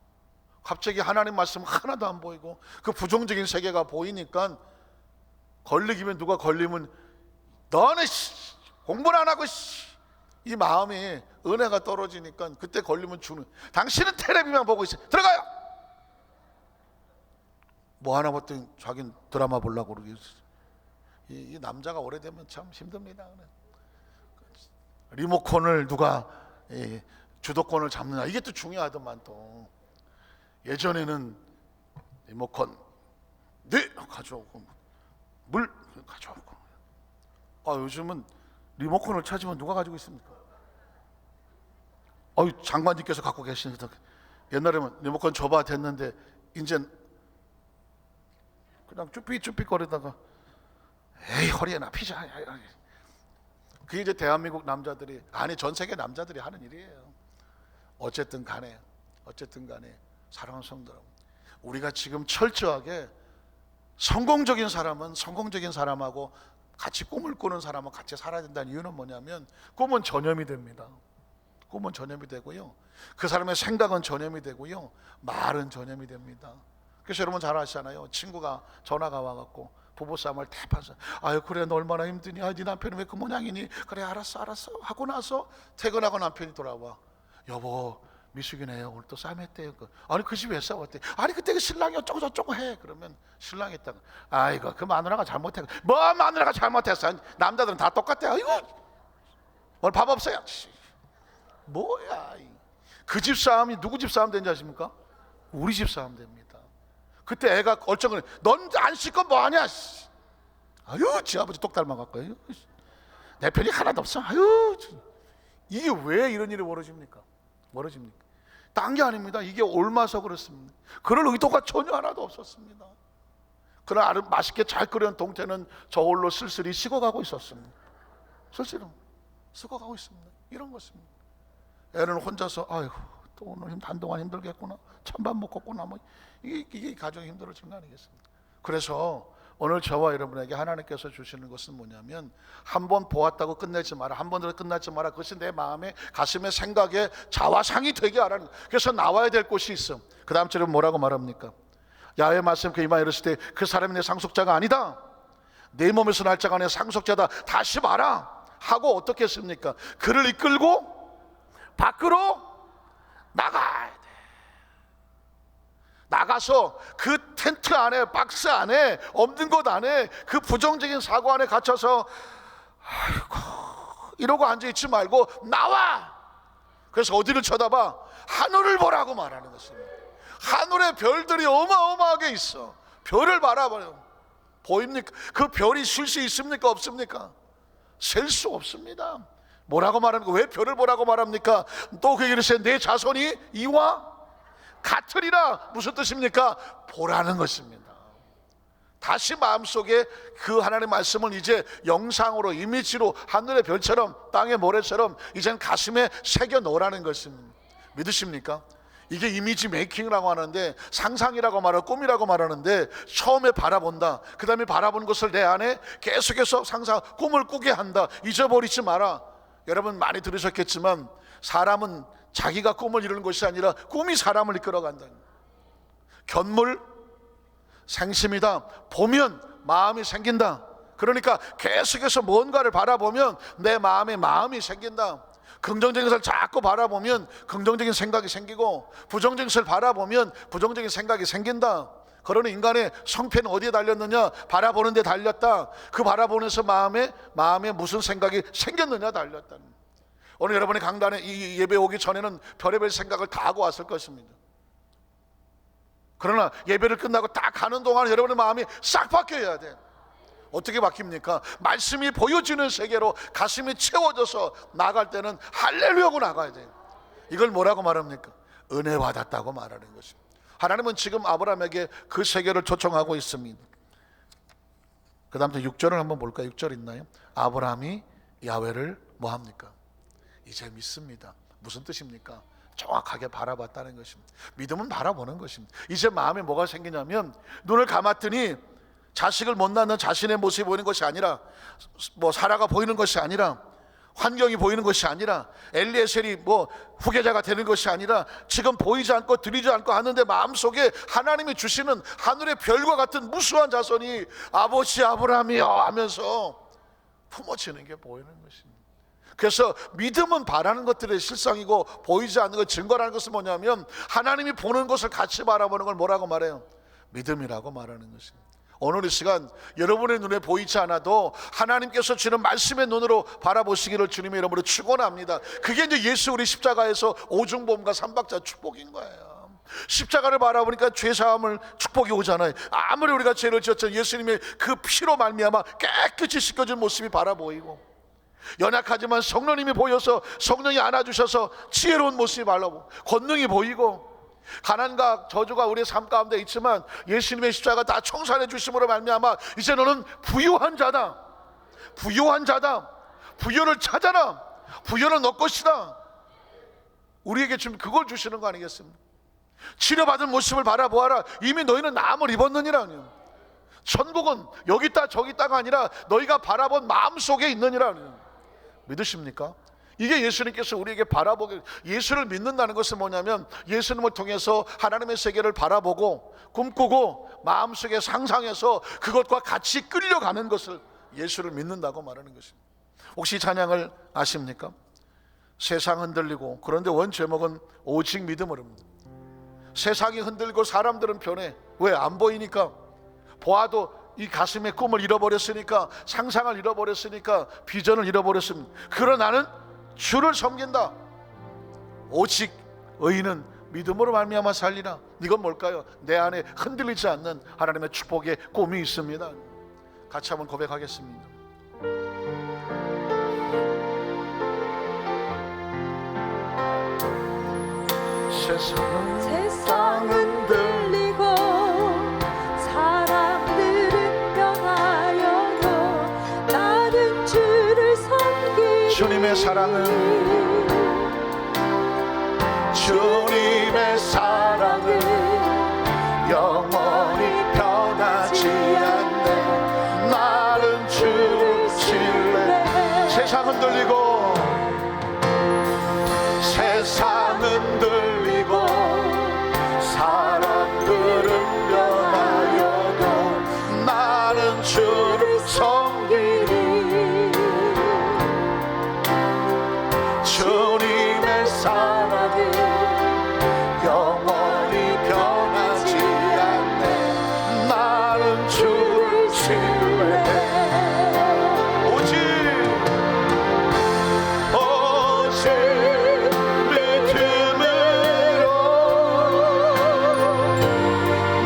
갑자기 하나님 말씀 하나도 안 보이고 그 부정적인 세계가 보이니까 걸리기면 누가 걸리면 너는 공부를 안 하고 이 마음이 은혜가 떨어지니까 그때 걸리면 죽는. 당신은 텔레비만 보고 있어. 들어가요. 뭐 하나 봤더니 자기는 드라마 보려고 그러겠어. 이 남자가 오래되면 참 힘듭니다. 리모컨을 누가 주도권을 잡느냐, 이게 또 중요하더만. 또 예전에는 리모컨 네 가져오고 물 가져오고, 요즘은 리모컨을 찾으면 누가 가지고 있습니까? 장관님께서 갖고 계시는데, 옛날에는 리모컨 줘봐 됐는데 이젠 그냥 쭈삣쭈삣 거리다가 에이 허리에 나 피자. 그게 이제 대한민국 남자들이, 아니 전 세계 남자들이 하는 일이에요. 어쨌든 간에 사랑하는 성도 여러분, 우리가 지금 철저하게 성공적인 사람은 성공적인 사람하고 같이 꿈을 꾸는 사람은 같이 살아야 된다는 이유는 뭐냐면, 꿈은 전염이 됩니다. 꿈은 전염이 되고요, 그 사람의 생각은 전염이 되고요, 말은 전염이 됩니다. 그래서 여러분 잘 아시잖아요. 친구가 전화가 와갖고 부부싸움을 대판서, 아유 그래 너 얼마나 힘드니, 네 남편이 왜 그 모양이니, 그래 알았어 하고 나서 퇴근하고 남편이 돌아와, 여보 미숙이네요 오늘 또 싸움했대요. 아니 그 집 왜 싸웠대? 아니 그때 그 신랑이 어쩌고 저쩌고 해. 그러면 신랑이 있다가, 아이고 그 마누라가 잘못해. 뭐 마누라가 잘못했어? 남자들은 다 똑같아. 아이고 오늘 밥 없어요. 뭐야, 그 집 싸움이 누구 집 싸움 된지 아십니까? 우리 집 싸움 됩니다. 그때 애가 얼쩡거려, 넌 안 씻고 뭐하냐. 아유 지 아버지 똑 닮아갖고 내 편이 하나도 없어. 아유, 이게 왜 이런 일이 벌어집니까? 딴 게 아닙니다. 이게 옮아서 그렇습니다. 그럴 의도가 전혀 하나도 없었습니다. 그러나 맛있게 잘 끓여온 동태는 저홀로 쓸쓸히 식어가고 있었습니다. 쓸쓸히 식어가고 있습니다. 이런 것입니다. 애는 혼자서 아이고 또 오늘 한동안 힘들겠구나, 찬밥 먹었구나, 뭐 이게 가정이 힘들어지는 거 아니겠습니까? 그래서 오늘 저와 여러분에게 하나님께서 주시는 것은 뭐냐면, 한 번 보았다고 끝내지 마라, 한 번으로 끝나지 마라. 그것이 내 마음에, 가슴에, 생각에 자화상이 되게 하라는 거예요. 그래서 나와야 될 곳이 있어. 그 다음 절에 뭐라고 말합니까? 야훼 말씀 그 이마에 이르실 때, 그 사람이 내 상속자가 아니다, 내 몸에서 날 자가 내 상속자다, 다시 봐라 하고 어떻게 했습니까? 그를 이끌고 밖으로 나가야 돼. 나가서 그 텐트 안에, 박스 안에, 없는 곳 안에, 그 부정적인 사고 안에 갇혀서 아이고 이러고 앉아있지 말고 나와. 그래서 어디를 쳐다봐? 하늘을 보라고 말하는 것입니다. 하늘에 별들이 어마어마하게 있어. 별을 바라봐요. 보입니까? 그 별이 쉴 수 있습니까? 없습니까? 셀 수 없습니다. 뭐라고 말합니까? 왜 별을 보라고 말합니까? 또 그 얘기를 했어요. 내 자손이 이와 같으리라. 무슨 뜻입니까? 보라는 것입니다. 다시 마음속에 그 하나님의 말씀을 이제 영상으로, 이미지로, 하늘의 별처럼 땅의 모래처럼 이제는 가슴에 새겨 놓으라는 것입니다. 믿으십니까? 이게 이미지 메이킹이라고 하는데, 상상이라고 말하고 꿈이라고 말하는데, 처음에 바라본다, 그 다음에 바라보는 것을 내 안에 계속해서 상상, 꿈을 꾸게 한다. 잊어버리지 마라. 여러분 많이 들으셨겠지만, 사람은 자기가 꿈을 이루는 것이 아니라 꿈이 사람을 이끌어간다. 견물 생심이다. 보면 마음이 생긴다. 그러니까 계속해서 뭔가를 바라보면 내 마음에 마음이 생긴다. 긍정적인 것을 자꾸 바라보면 긍정적인 생각이 생기고, 부정적인 것을 바라보면 부정적인 생각이 생긴다. 그러는 인간의 성패는 어디에 달렸느냐? 바라보는 데 달렸다. 그 바라보면서 마음에 무슨 생각이 생겼느냐 달렸다. 오늘 여러분이 강단에 이 예배 오기 전에는 별의별 생각을 다 하고 왔을 것입니다. 그러나 예배를 끝나고 딱 가는 동안 여러분의 마음이 싹 바뀌어야 돼. 어떻게 바뀝니까? 말씀이 보여지는 세계로 가슴이 채워져서 나갈 때는 할렐루야고 나가야 돼요. 이걸 뭐라고 말합니까? 은혜 받았다고 말하는 것입니다. 하나님은 지금 아브라함에게 그 세계를 초청하고 있습니다. 그 다음 6절을 한번 볼까요? 6절 있나요? 아브라함이 야훼를 뭐합니까? 이제 믿습니다. 무슨 뜻입니까? 정확하게 바라봤다는 것입니다. 믿음은 바라보는 것입니다. 이제 마음에 뭐가 생기냐면, 눈을 감았더니 자식을 못 낳는 자신의 모습이 보이는 것이 아니라, 뭐 사라가 보이는 것이 아니라, 환경이 보이는 것이 아니라, 엘리에셀이 뭐 후계자가 되는 것이 아니라, 지금 보이지 않고 들리지 않고 하는데 마음속에 하나님이 주시는 하늘의 별과 같은 무수한 자손이 아버지 아브라함이여 하면서 품어지는 게 보이는 것입니다. 그래서 믿음은 바라는 것들의 실상이고 보이지 않는 것, 증거라는 것은 뭐냐면 하나님이 보는 것을 같이 바라보는 걸 뭐라고 말해요? 믿음이라고 말하는 것입니다. 오늘 이 시간 여러분의 눈에 보이지 않아도 하나님께서 주는 말씀의 눈으로 바라보시기를 주님의 이름으로 축원합니다. 그게 이제 예수 우리 십자가에서 오중보험과 삼박자 축복인 거예요. 십자가를 바라보니까 죄사함을 축복이 오잖아요. 아무리 우리가 죄를 지었죠, 예수님의 그 피로 말미암아 깨끗이 씻겨진 모습이 바라보이고, 연약하지만 성령님이 보여서 성령이 안아주셔서 지혜로운 모습이 바라보고, 권능이 보이고, 가난과 저주가 우리의 삶 가운데 있지만 예수님의 십자가 다 청산해 주심으로 말미암아 이제 너는 부유한 자다, 부유한 자다, 부유를 찾아라, 부유는 너 것이다. 우리에게 지금 그걸 주시는 거 아니겠습니까? 치료받은 모습을 바라보아라. 이미 너희는 나음을 입었느니라. 천국은 여기 있다 저기 있다가 아니라 너희가 바라본 마음속에 있느니라. 믿으십니까? 이게 예수님께서 우리에게 바라보게, 예수를 믿는다는 것은 뭐냐면 예수님을 통해서 하나님의 세계를 바라보고 꿈꾸고 마음속에 상상해서 그것과 같이 끌려가는 것을 예수를 믿는다고 말하는 것입니다. 혹시 찬양을 아십니까? 세상 흔들리고, 그런데 원 제목은 오직 믿음으로입니다. 세상이 흔들고 사람들은 변해. 왜? 안 보이니까. 보아도 이 가슴의 꿈을 잃어버렸으니까, 상상을 잃어버렸으니까, 비전을 잃어버렸습니다. 그러나 나는 주를 섬긴다. 오직 의인은 믿음으로 말미암아 살리라. 이건 뭘까요? 내 안에 흔들리지 않는 하나님의 축복의 꿈이 있습니다. 같이 한번 고백하겠습니다. 세상은 들리고 사람들은 변하여도 나는 주를 섬기리. 주님의 사랑은, 주님의 사랑은 영원히 변하지 않네. 나는 주를 신뢰해. 세상 흔들리고, 세상은 들리고 사람들은 변하여도 나는 주를 섬기리. 주님의 사랑은 영원히 변하지 않네. 나는 주를 신뢰해. 오직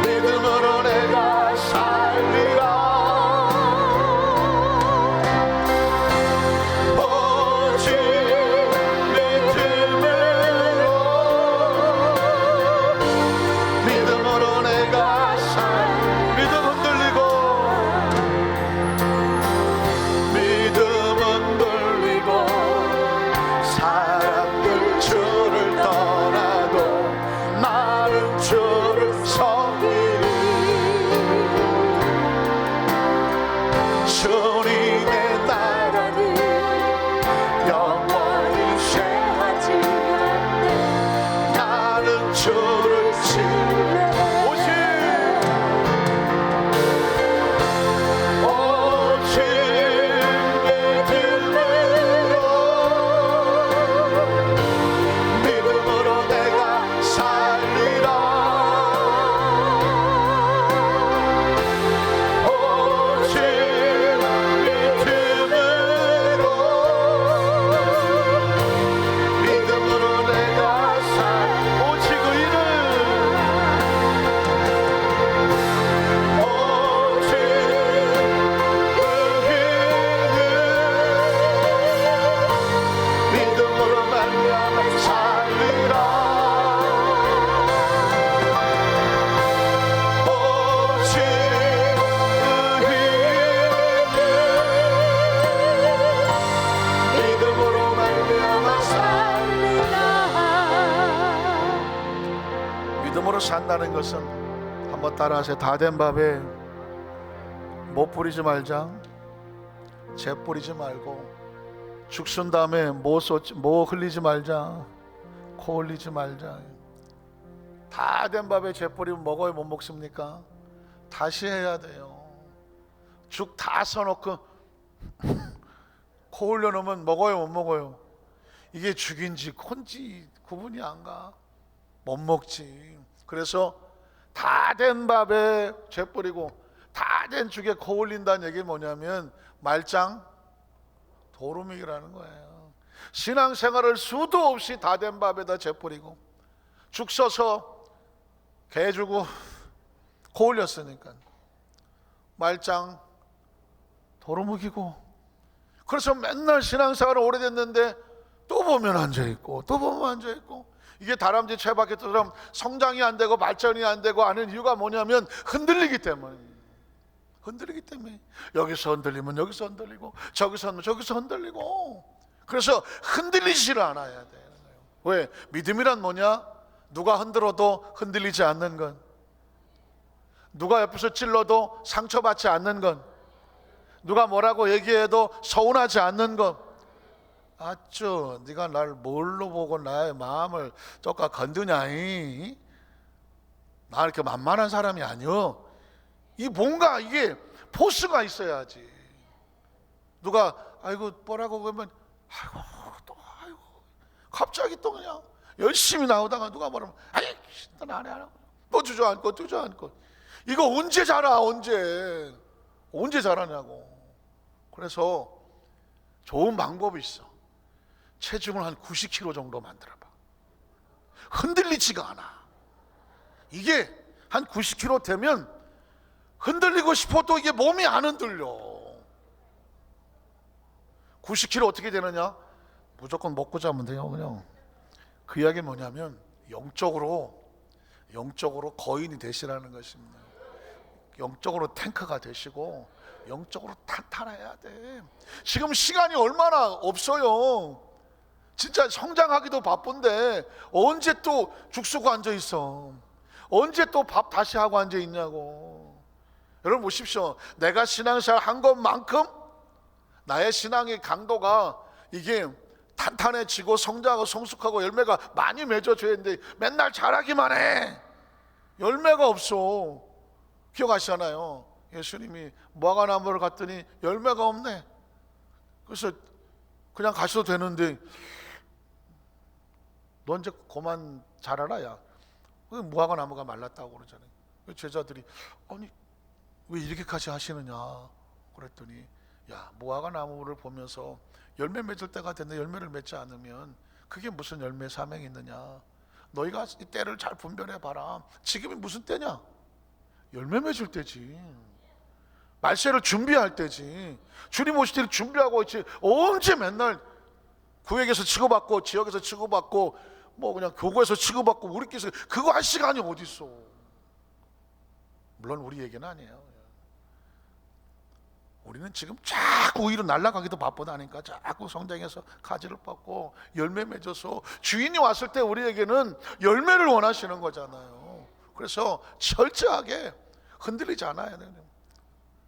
믿음으로 내가 살리라. 오직 믿음으로 내가 믿음 흔들리고, 믿음 흔들리고 사람들 주를 떠나도 나는 주를 섬기리. 주님의 나라는 영원히 쇠하지 않네. 나는 주를 신뢰해. 오직 믿음으로 내가 살리라. 오직 믿음으로 내가 오직 의인은, 오직 의인은 믿음으로 말미암아 살리라. 오직 의인은 믿음으로 말미암아 살리라. 믿음으로 산다는 것은, 한번 따라하세요. 다 된 밥에 못 뿌리지 말자, 재 뿌리지 말고, 죽순 다음에 뭐 흘리지 말자, 코 흘리지 말자. 다 된 밥에 재 뿌리면 먹어요, 못 먹습니까? 다시 해야 돼요. 죽 다 써놓고 코 올려놓으면 먹어요, 못 먹어요? 이게 죽인지 콘지 구분이 안 가. 못 먹지. 그래서 다 된 밥에 죄 뿌리고 다 된 죽에 코 올린다는 얘기 뭐냐면 말짱 도루묵이라는 거예요. 신앙생활을 수도 없이 다 된 밥에다 죄 뿌리고 죽 써서 개 주고 코 올렸으니까 말짱 도루묵이고, 그래서 맨날 신앙생활을 오래됐는데 또 보면 앉아있고 또 보면 앉아있고, 이게 다람쥐 채바퀴처럼 성장이 안 되고 발전이 안 되고 하는 이유가 뭐냐면 흔들리기 때문에. 여기서 흔들리면 여기서 흔들리고 저기서 흔들리고, 그래서 흔들리지를 않아야 돼요. 왜? 믿음이란 뭐냐? 누가 흔들어도 흔들리지 않는 것, 누가 옆에서 찔러도 상처받지 않는 것, 누가 뭐라고 얘기해도 서운하지 않는 것. 아쭈, 네가 날 뭘로 보고 나의 마음을 쪼까 건드냐이? 나 이렇게 만만한 사람이 아니여. 이 뭔가 이게 포스가 있어야지. 누가 아이고 뭐라고 그러면 아이고 갑자기 또 그냥 열심히 나오다가 누가 뭐라면 아이 넌 안 해, 안 하고 또 주저앉고 이거 언제 자라? 언제 자라냐고. 그래서 좋은 방법이 있어. 체중을 한 90kg 정도 만들어봐. 흔들리지가 않아. 이게 한 90kg 되면 흔들리고 싶어도 이게 몸이 안 흔들려. 90kg 어떻게 되느냐? 무조건 먹고 자면 돼요. 그냥 그 이야기 뭐냐면 영적으로 거인이 되시라는 것입니다. 영적으로 탱크가 되시고 영적으로 탄탄해야 돼. 지금 시간이 얼마나 없어요. 진짜 성장하기도 바쁜데 언제 또 죽 쓰고 앉아 있어? 언제 또 밥 다시 하고 앉아 있냐고. 여러분 보십시오. 내가 신앙생활 한 것만큼 나의 신앙의 강도가 이게 탄탄해지고 성장하고 성숙하고 열매가 많이 맺어져야 되는데 맨날 자라기만 해. 열매가 없어. 기억하시잖아요. 예수님이 무화과나무를 갔더니 열매가 없네. 그래서 그냥 가셔도 되는데 너 이제 그만 자라라 야. 무화과나무가 말랐다고 그러잖아요. 제자들이 아니 왜 이렇게까지 하시느냐 그랬더니 야, 무화과나무를 보면서 열매 맺을 때가 됐는데 열매를 맺지 않으면 그게 무슨 열매 사명이 있느냐. 너희가 이 때를 잘 분별해 봐라. 지금이 무슨 때냐? 열매 맺을 때지. 말세를 준비할 때지. 주님 오실 때를 준비하고 있지. 언제 맨날 구역에서 치고받고 지역에서 치고받고 뭐 그냥 교구에서 치고받고 우리끼리 그거 할 시간이 어디 있어. 물론 우리 얘기는 아니에요. 우리는 지금 자꾸 위로 날아가기도 바쁘다니까. 자꾸 성장해서 가지를 뻗고 열매 맺어서 주인이 왔을 때 우리에게는 열매를 원하시는 거잖아요. 그래서 철저하게 흔들리지 않아야 돼요.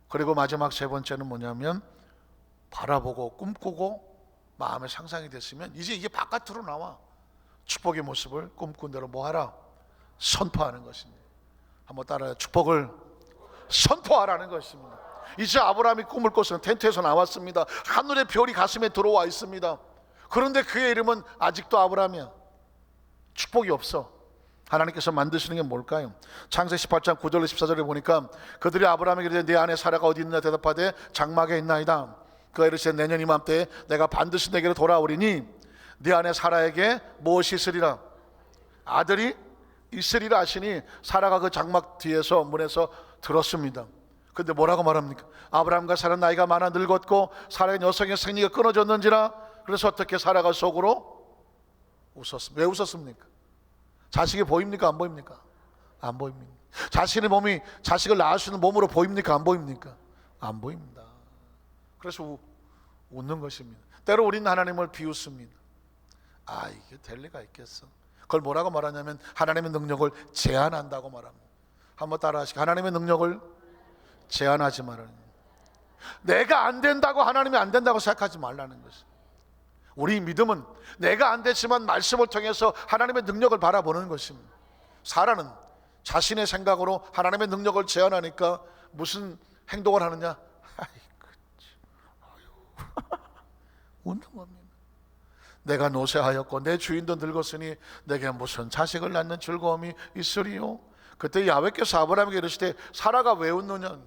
그리고 마지막 세 번째는 뭐냐면 바라보고 꿈꾸고 마음의 상상이 됐으면 이제 이게 바깥으로 나와. 축복의 모습을 꿈꾼 대로 뭐하라? 선포하는 것입니다. 한번 따라요. 축복을 선포하라는 것입니다. 이제 아브라함이 꿈을 꿨어요. 텐트에서 나왔습니다. 하늘의 별이 가슴에 들어와 있습니다. 그런데 그의 이름은 아직도 아브라함이야. 축복이 없어. 하나님께서 만드시는 게 뭘까요? 창세기 18장 9절 14절에 보니까 그들이 아브라함에게 이르되 네 아내 사라가 어디 있느냐 대답하되 장막에 있나이다. 그가 이르시되 내년 이맘때에 내가 반드시 내게로 돌아오리니 네 아내 사라에게 무엇이 있으리라? 아들이 있으리라 하시니 사라가 그 장막 뒤에서 문에서 들었습니다. 근데 뭐라고 말합니까? 아브라함과 사라 나이가 많아 늙었고 사라의 여성의 생리가 끊어졌는지라. 그래서 어떻게 사라가 속으로 웃었습니다. 왜 웃었습니까? 자식이 보입니까? 안 보입니까? 안 보입니다. 자신의 몸이 자식을 낳을 수 있는 몸으로 보입니까? 안 보입니까? 안 보입니다. 그래서 웃는 것입니다. 때로 우리는 하나님을 비웃습니다. 아, 이게 될 리가 있겠어. 그걸 뭐라고 말하냐면 하나님의 능력을 제한한다고 말합니다. 한번 따라하시고 하나님의 능력을 제한하지 말라는 거예요. 내가 안 된다고 하나님이 안 된다고 생각하지 말라는 것이에요. 우리 믿음은 내가 안 됐지만 말씀을 통해서 하나님의 능력을 바라보는 것입니다. 사라는 자신의 생각으로 하나님의 능력을 제한하니까 무슨 행동을 하느냐? 웃는 겁니다. 내가 노쇠하였고 내 주인도 늙었으니 내게 무슨 자식을 낳는 즐거움이 있으리요. 그때 야훼께서 아브라함에게 이르시되 사라가 왜 웃느냐,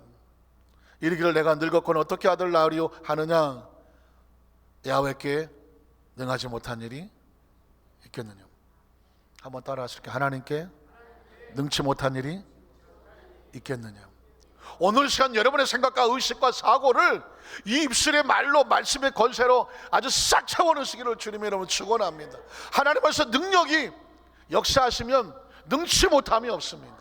이르기를 내가 늙었거늘 어떻게 아들 낳으리요 하느냐. 야훼께 능하지 못한 일이 있겠느냐. 한번 따라 하실게요. 하나님께 능치 못한 일이 있겠느냐. 오늘 시간 여러분의 생각과 의식과 사고를 이 입술의 말로, 말씀의 권세로 아주 싹 채워넣으시기를 주님의 이름으로 축원합니다. 하나님께서 능력이 역사하시면 능치 못함이 없습니다.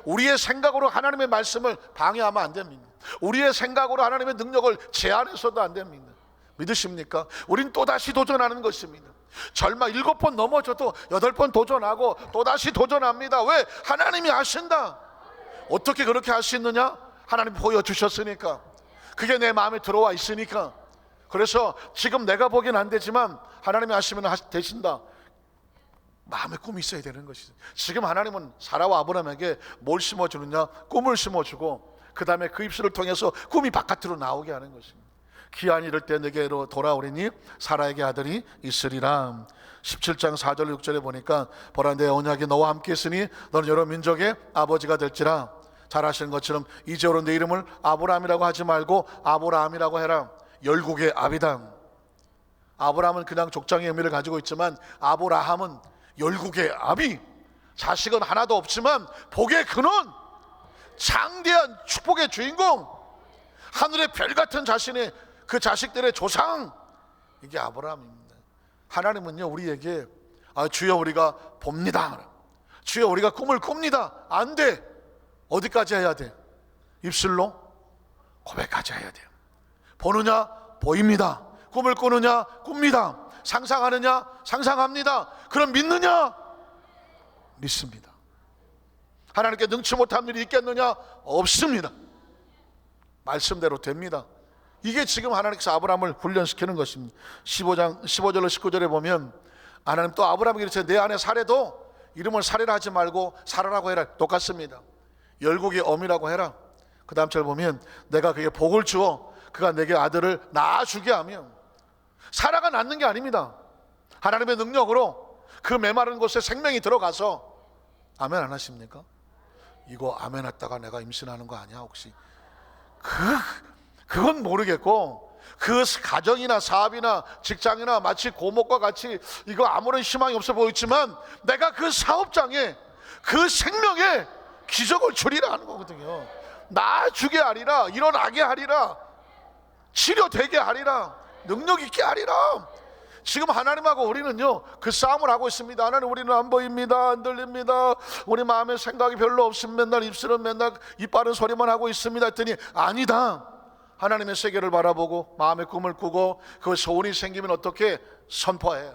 우리의 생각으로 하나님의 말씀을 방해하면 안 됩니다. 우리의 생각으로 하나님의 능력을 제한해서도 안 됩니다. 믿으십니까? 우린 또다시 도전하는 것입니다. 절마 7번 넘어져도 8번 도전하고 또다시 도전합니다. 왜? 하나님이 하신다. 어떻게 그렇게 할 수 있느냐? 하나님 보여주셨으니까, 그게 내 마음에 들어와 있으니까. 그래서 지금 내가 보기엔 안 되지만 하나님이 하시면 되신다. 마음에 꿈이 있어야 되는 것이죠. 지금 하나님은 사라와 아브라함에게 뭘 심어주느냐? 꿈을 심어주고 그 다음에 그 입술을 통해서 꿈이 바깥으로 나오게 하는 것입니다. 기한이 이를 때 내게로 돌아오리니 사라에게 아들이 있으리라. 17장 4절 6절에 보니까 보라 내 언약이 너와 함께 있으니 너는 여러 민족의 아버지가 될지라. 잘 아시는 것처럼 이제로 내 이름을 아브라함이라고 하지 말고 아브라함이라고 해라. 열국의 아비다. 아브라함은 그냥 족장의 의미를 가지고 있지만 아브라함은 열국의 아비. 자식은 하나도 없지만 복의 근원, 장대한 축복의 주인공, 하늘의 별 같은 자신의 그 자식들의 조상, 이게 아브라함입니다. 하나님은요 우리에게 주여 우리가 봅니다, 주여 우리가 꿈을 꿉니다, 안 돼. 어디까지 해야 돼? 입술로 고백까지 해야 돼요. 보느냐? 보입니다. 꿈을 꾸느냐? 꿉니다. 상상하느냐? 상상합니다. 그럼 믿느냐? 믿습니다. 하나님께 능치 못한 일이 있겠느냐? 없습니다. 말씀대로 됩니다. 이게 지금 하나님께서 아브라함을 훈련시키는 것입니다. 15절로 19절에 보면 하나님 또 아브라함에게 이르시되 내 아내 사레도 이름을 사레라 하지 말고 사라라고 해라. 똑같습니다. 열국의 어미라고 해라. 그 다음 절 보면 내가 그에게 복을 주어 그가 내게 아들을 낳아주게 하며. 사라가 낳는 게 아닙니다. 하나님의 능력으로 그 메마른 곳에 생명이 들어가서. 아멘 안 하십니까? 이거 아멘 했다가 내가 임신하는 거 아니야 혹시? 그건 모르겠고, 그 가정이나 사업이나 직장이나 마치 고목과 같이 이거 아무런 희망이 없어 보이지만 내가 그 사업장에 그 생명에 기적을 주리라 하는 거거든요. 낳아주게 하리라, 일어나게 하리라, 치료되게 하리라, 능력 있게 하리라. 지금 하나님하고 우리는요 그 싸움을 하고 있습니다. 하나님 우리는 안 보입니다, 안 들립니다, 우리 마음에 생각이 별로 없으면 맨날 입술은 맨날 이빨은 소리만 하고 있습니다 했더니 아니다. 하나님의 세계를 바라보고 마음의 꿈을 꾸고 그 소원이 생기면 어떻게? 선포해.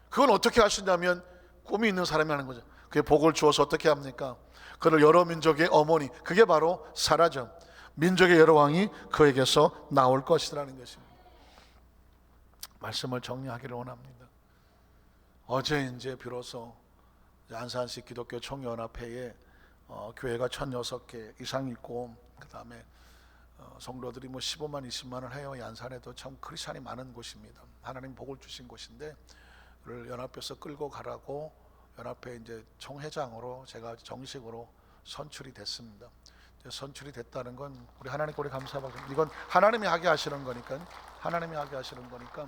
그건 어떻게 할 수 있냐면 꿈이 있는 사람이 하는 거죠. 그게 복을 주어서 어떻게 합니까? 그를 여러 민족의 어머니, 그게 바로 사라죠. 민족의 여러 왕이 그에게서 나올 것이라는 것입니다. 말씀을 정리하기를 원합니다. 어제 이제 비로소 안산시 기독교 총연합회에 교회가 1,006개 이상 있고, 그 다음에 성도들이 15만 20만을 해요. 안산에도 참 크리스찬이 많은 곳입니다. 하나님 복을 주신 곳인데 그를 연합회에서 끌고 가라고 연합회 이제 총회장으로 제가 정식으로 선출이 됐습니다. 선출이 됐다는 건 우리 하나님께 우리 감사받습니다. 이건 하나님이 하게 하시는 거니까, 하나님이 하게 하시는 거니까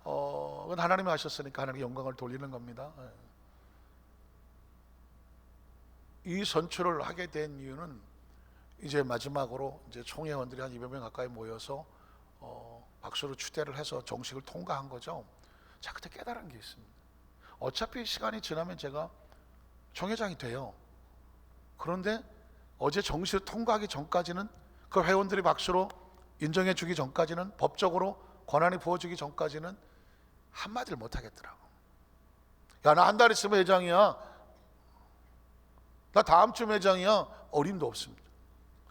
그건 하나님이 하셨으니까 하나님께 영광을 돌리는 겁니다. 이 선출을 하게 된 이유는 이제 마지막으로 이제 총회원들이 한 200명 가까이 모여서 박수로 추대를 해서 정식을 통과한 거죠. 자, 그때 깨달은 게 있습니다. 어차피 시간이 지나면 제가 총회장이 돼요. 그런데 어제 정식을 통과하기 전까지는, 그 회원들이 박수로 인정해 주기 전까지는, 법적으로 권한이 부어주기 전까지는 한마디를 못 하겠더라고. 야, 나 한 달 있으면 회장이야, 나 다음 주 회장이야, 어림도 없습니다.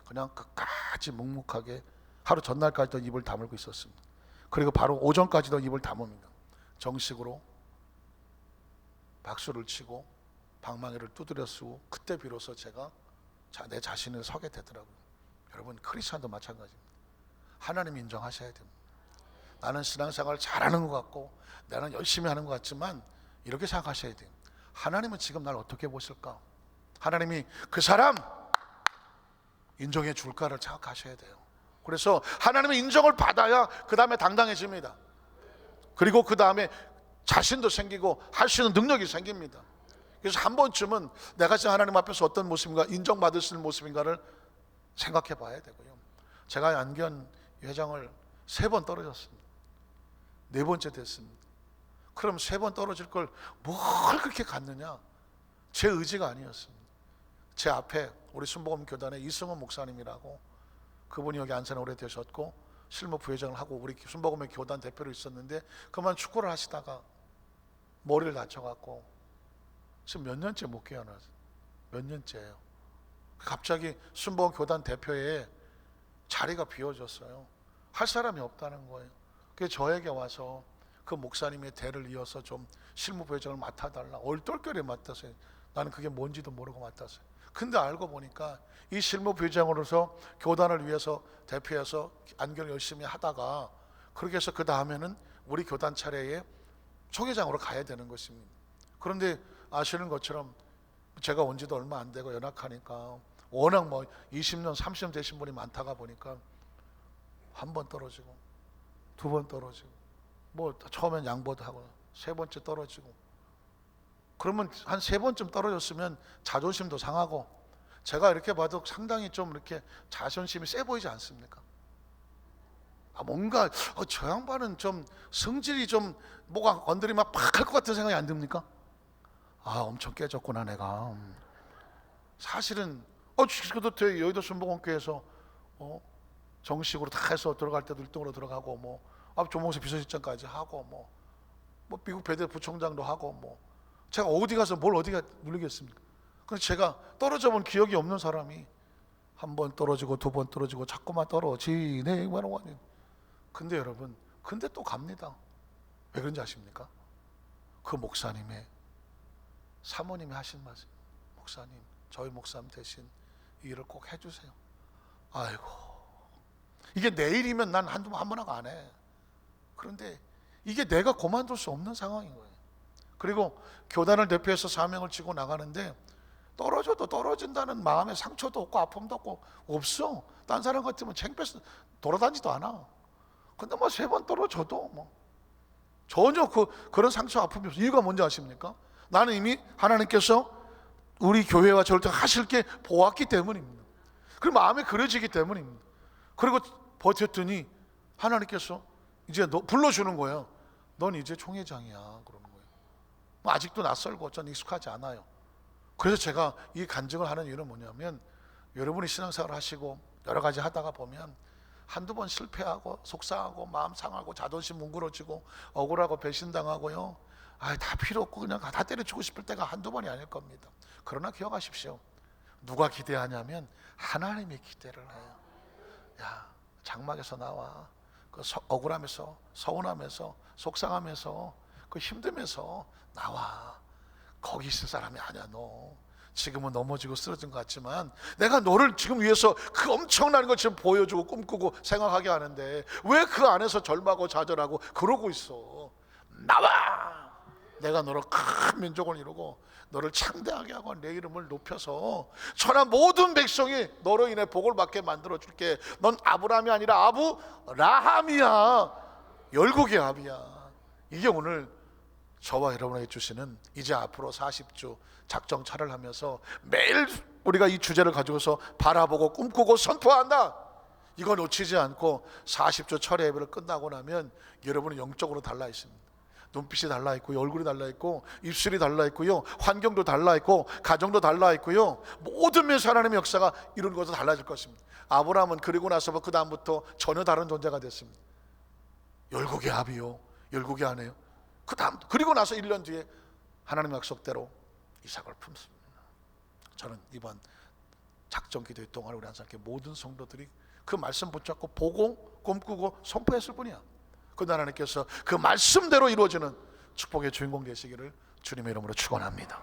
그냥 끝까지 묵묵하게 하루 전날까지도 입을 다물고 있었습니다. 그리고 바로 오전까지도 입을 다뭅니다. 정식으로 박수를 치고 방망이를 두드려 쓰고, 그때 비로소 제가 내 자신을 서게 되더라고요. 여러분, 크리스찬도 마찬가지입니다. 하나님 인정하셔야 됩니다. 나는 신앙생활 잘하는 것 같고 나는 열심히 하는 것 같지만 이렇게 생각하셔야 돼요. 하나님은 지금 날 어떻게 보실까? 하나님이 그 사람 인정해 줄까를 생각하셔야 돼요. 그래서 하나님의 인정을 받아야 그 다음에 당당해집니다. 그리고 그 다음에 자신도 생기고 할 수 있는 능력이 생깁니다. 그래서 한 번쯤은 내가 지금 하나님 앞에서 어떤 모습인가, 인정받을 수 있는 모습인가를 생각해 봐야 되고요. 제가 안견 회장을 3번 떨어졌습니다. 4번째 됐습니다. 그럼 3번 떨어질 걸 뭘 그렇게 갔느냐? 제 의지가 아니었습니다. 제 앞에 우리 순복음 교단의 이승원 목사님이라고, 그분이 여기 안산에 오래되셨고 실무 부회장을 하고 우리 순복음의 교단 대표로 있었는데 그만 축구를 하시다가 머리를 다쳐갖고 지금 몇 년째 못 깨어나서 몇 년째예요. 갑자기 순복음 교단 대표에 자리가 비워졌어요. 할 사람이 없다는 거예요. 그래서 저에게 와서 그 목사님의 대를 이어서 좀 실무부회장을 맡아달라. 얼떨결에 맡았어요. 나는 그게 뭔지도 모르고 맡았어요. 근데 알고 보니까 이 실무부회장으로서 교단을 위해서 대표해서 안견을 열심히 하다가 그렇게 해서 그 다음에는 우리 교단 차례에 총회장으로 가야 되는 것입니다. 그런데 아시는 것처럼 제가 온 지도 얼마 안 되고 연약하니까 워낙 20년 30년 되신 분이 많다가 보니까 한 번 떨어지고 2번 떨어지고 처음엔 양보도 하고 3번째 떨어지고, 그러면 한 3번쯤 떨어졌으면 자존심도 상하고, 제가 이렇게 봐도 상당히 좀 이렇게 자존심이 세 보이지 않습니까? 뭔가 저 양반은 좀 성질이 좀 뭐가 건드리면 팍 할 것 같은 생각이 안 듭니까? 엄청 깨졌구나 내가. 사실은 지금도 여의도 순복음교회에서 정식으로 다 해서 들어갈 때도 1등으로 들어가고 조몽세 비서실장까지 하고 미국 배대 부총장도 하고 제가 어디 가서 뭘 어디가 누리겠습니까? 근데 제가 떨어져 본 기억이 없는 사람이 한 번 떨어지고 2번 떨어지고 자꾸만 떨어지네. 근데 여러분, 근데 또 갑니다. 왜 그런지 아십니까? 그 목사님의 사모님이 하신 말씀, 목사님, 저희 목사님 대신 이 일을 꼭 해주세요. 아이고, 이게 내일이면 난 한 번 하고 안 해. 그런데 이게 내가 그만둘 수 없는 상황인 거예요. 그리고 교단을 대표해서 사명을 지고 나가는데 떨어져도 떨어진다는 마음의 상처도 없고 아픔도 없어. 딴 사람 같으면 창피해서 돌아다니지도 않아. 근데 3번 떨어져도 전혀 그런 상처 아픔이 없어. 이유가 뭔지 아십니까? 나는 이미 하나님께서 우리 교회와 저를 하실 게 보았기 때문입니다. 그리고 마음에 그려지기 때문입니다. 그리고 버텼더니 하나님께서 이제 불러주는 거예요. 넌 이제 총회장이야 그러는 거예요. 아직도 낯설고 전 익숙하지 않아요. 그래서 제가 이 간증을 하는 이유는 뭐냐면, 여러분이 신앙생활 하시고 여러 가지 하다가 보면 한두 번 실패하고 속상하고 마음 상하고 자존심 뭉그러지고 억울하고 배신당하고요, 다 필요 없고 그냥 다 때려치고 싶을 때가 한두 번이 아닐 겁니다. 그러나 기억하십시오. 누가 기대하냐면 하나님이 기대를 해요. 야, 장막에서 나와. 억울하면서 서운하면서 속상하면서 힘들면서 나와. 거기 있을 사람이 아니야. 너 지금은 넘어지고 쓰러진 것 같지만 내가 너를 지금 위해서 그 엄청난 걸 지금 보여주고 꿈꾸고 생각하게 하는데 왜 그 안에서 절망하고 좌절하고 그러고 있어. 나와. 내가 너를 큰 민족을 이루고 너를 창대하게 하고 내 이름을 높여서 천하 모든 백성이 너로 인해 복을 받게 만들어 줄게. 넌 아브라함이 아니라 아브라함이야. 열국의 아비야. 이게 오늘 저와 여러분에게 주시는 이제 앞으로 40주 작정 차를 하면서 매일 우리가 이 주제를 가지고서 바라보고 꿈꾸고 선포한다. 이거 놓치지 않고 40주 철의 예배를 끝나고 나면 여러분은 영적으로 달라 있습니다. 눈빛이 달라 있고요, 얼굴이 달라 있고, 입술이 달라 있고요, 환경도 달라 있고, 가정도 달라 있고요, 모든 면에서 하나님의 역사가 이루는 것도 달라질 것입니다. 아브라함은 그리고 나서 그 다음부터 전혀 다른 존재가 됐습니다. 열국의 아비요, 열국의 아내요. 그리고 나서 1년 뒤에 하나님의 약속대로 이삭을 품습니다. 저는 이번 작정 기도회 동안 우리 한사람께 모든 성도들이 그 말씀 붙잡고 보고 꿈꾸고 선포했을 뿐이야. 그런데 하나님께서 그 말씀대로 이루어지는 축복의 주인공 되시기를 주님의 이름으로 축원합니다.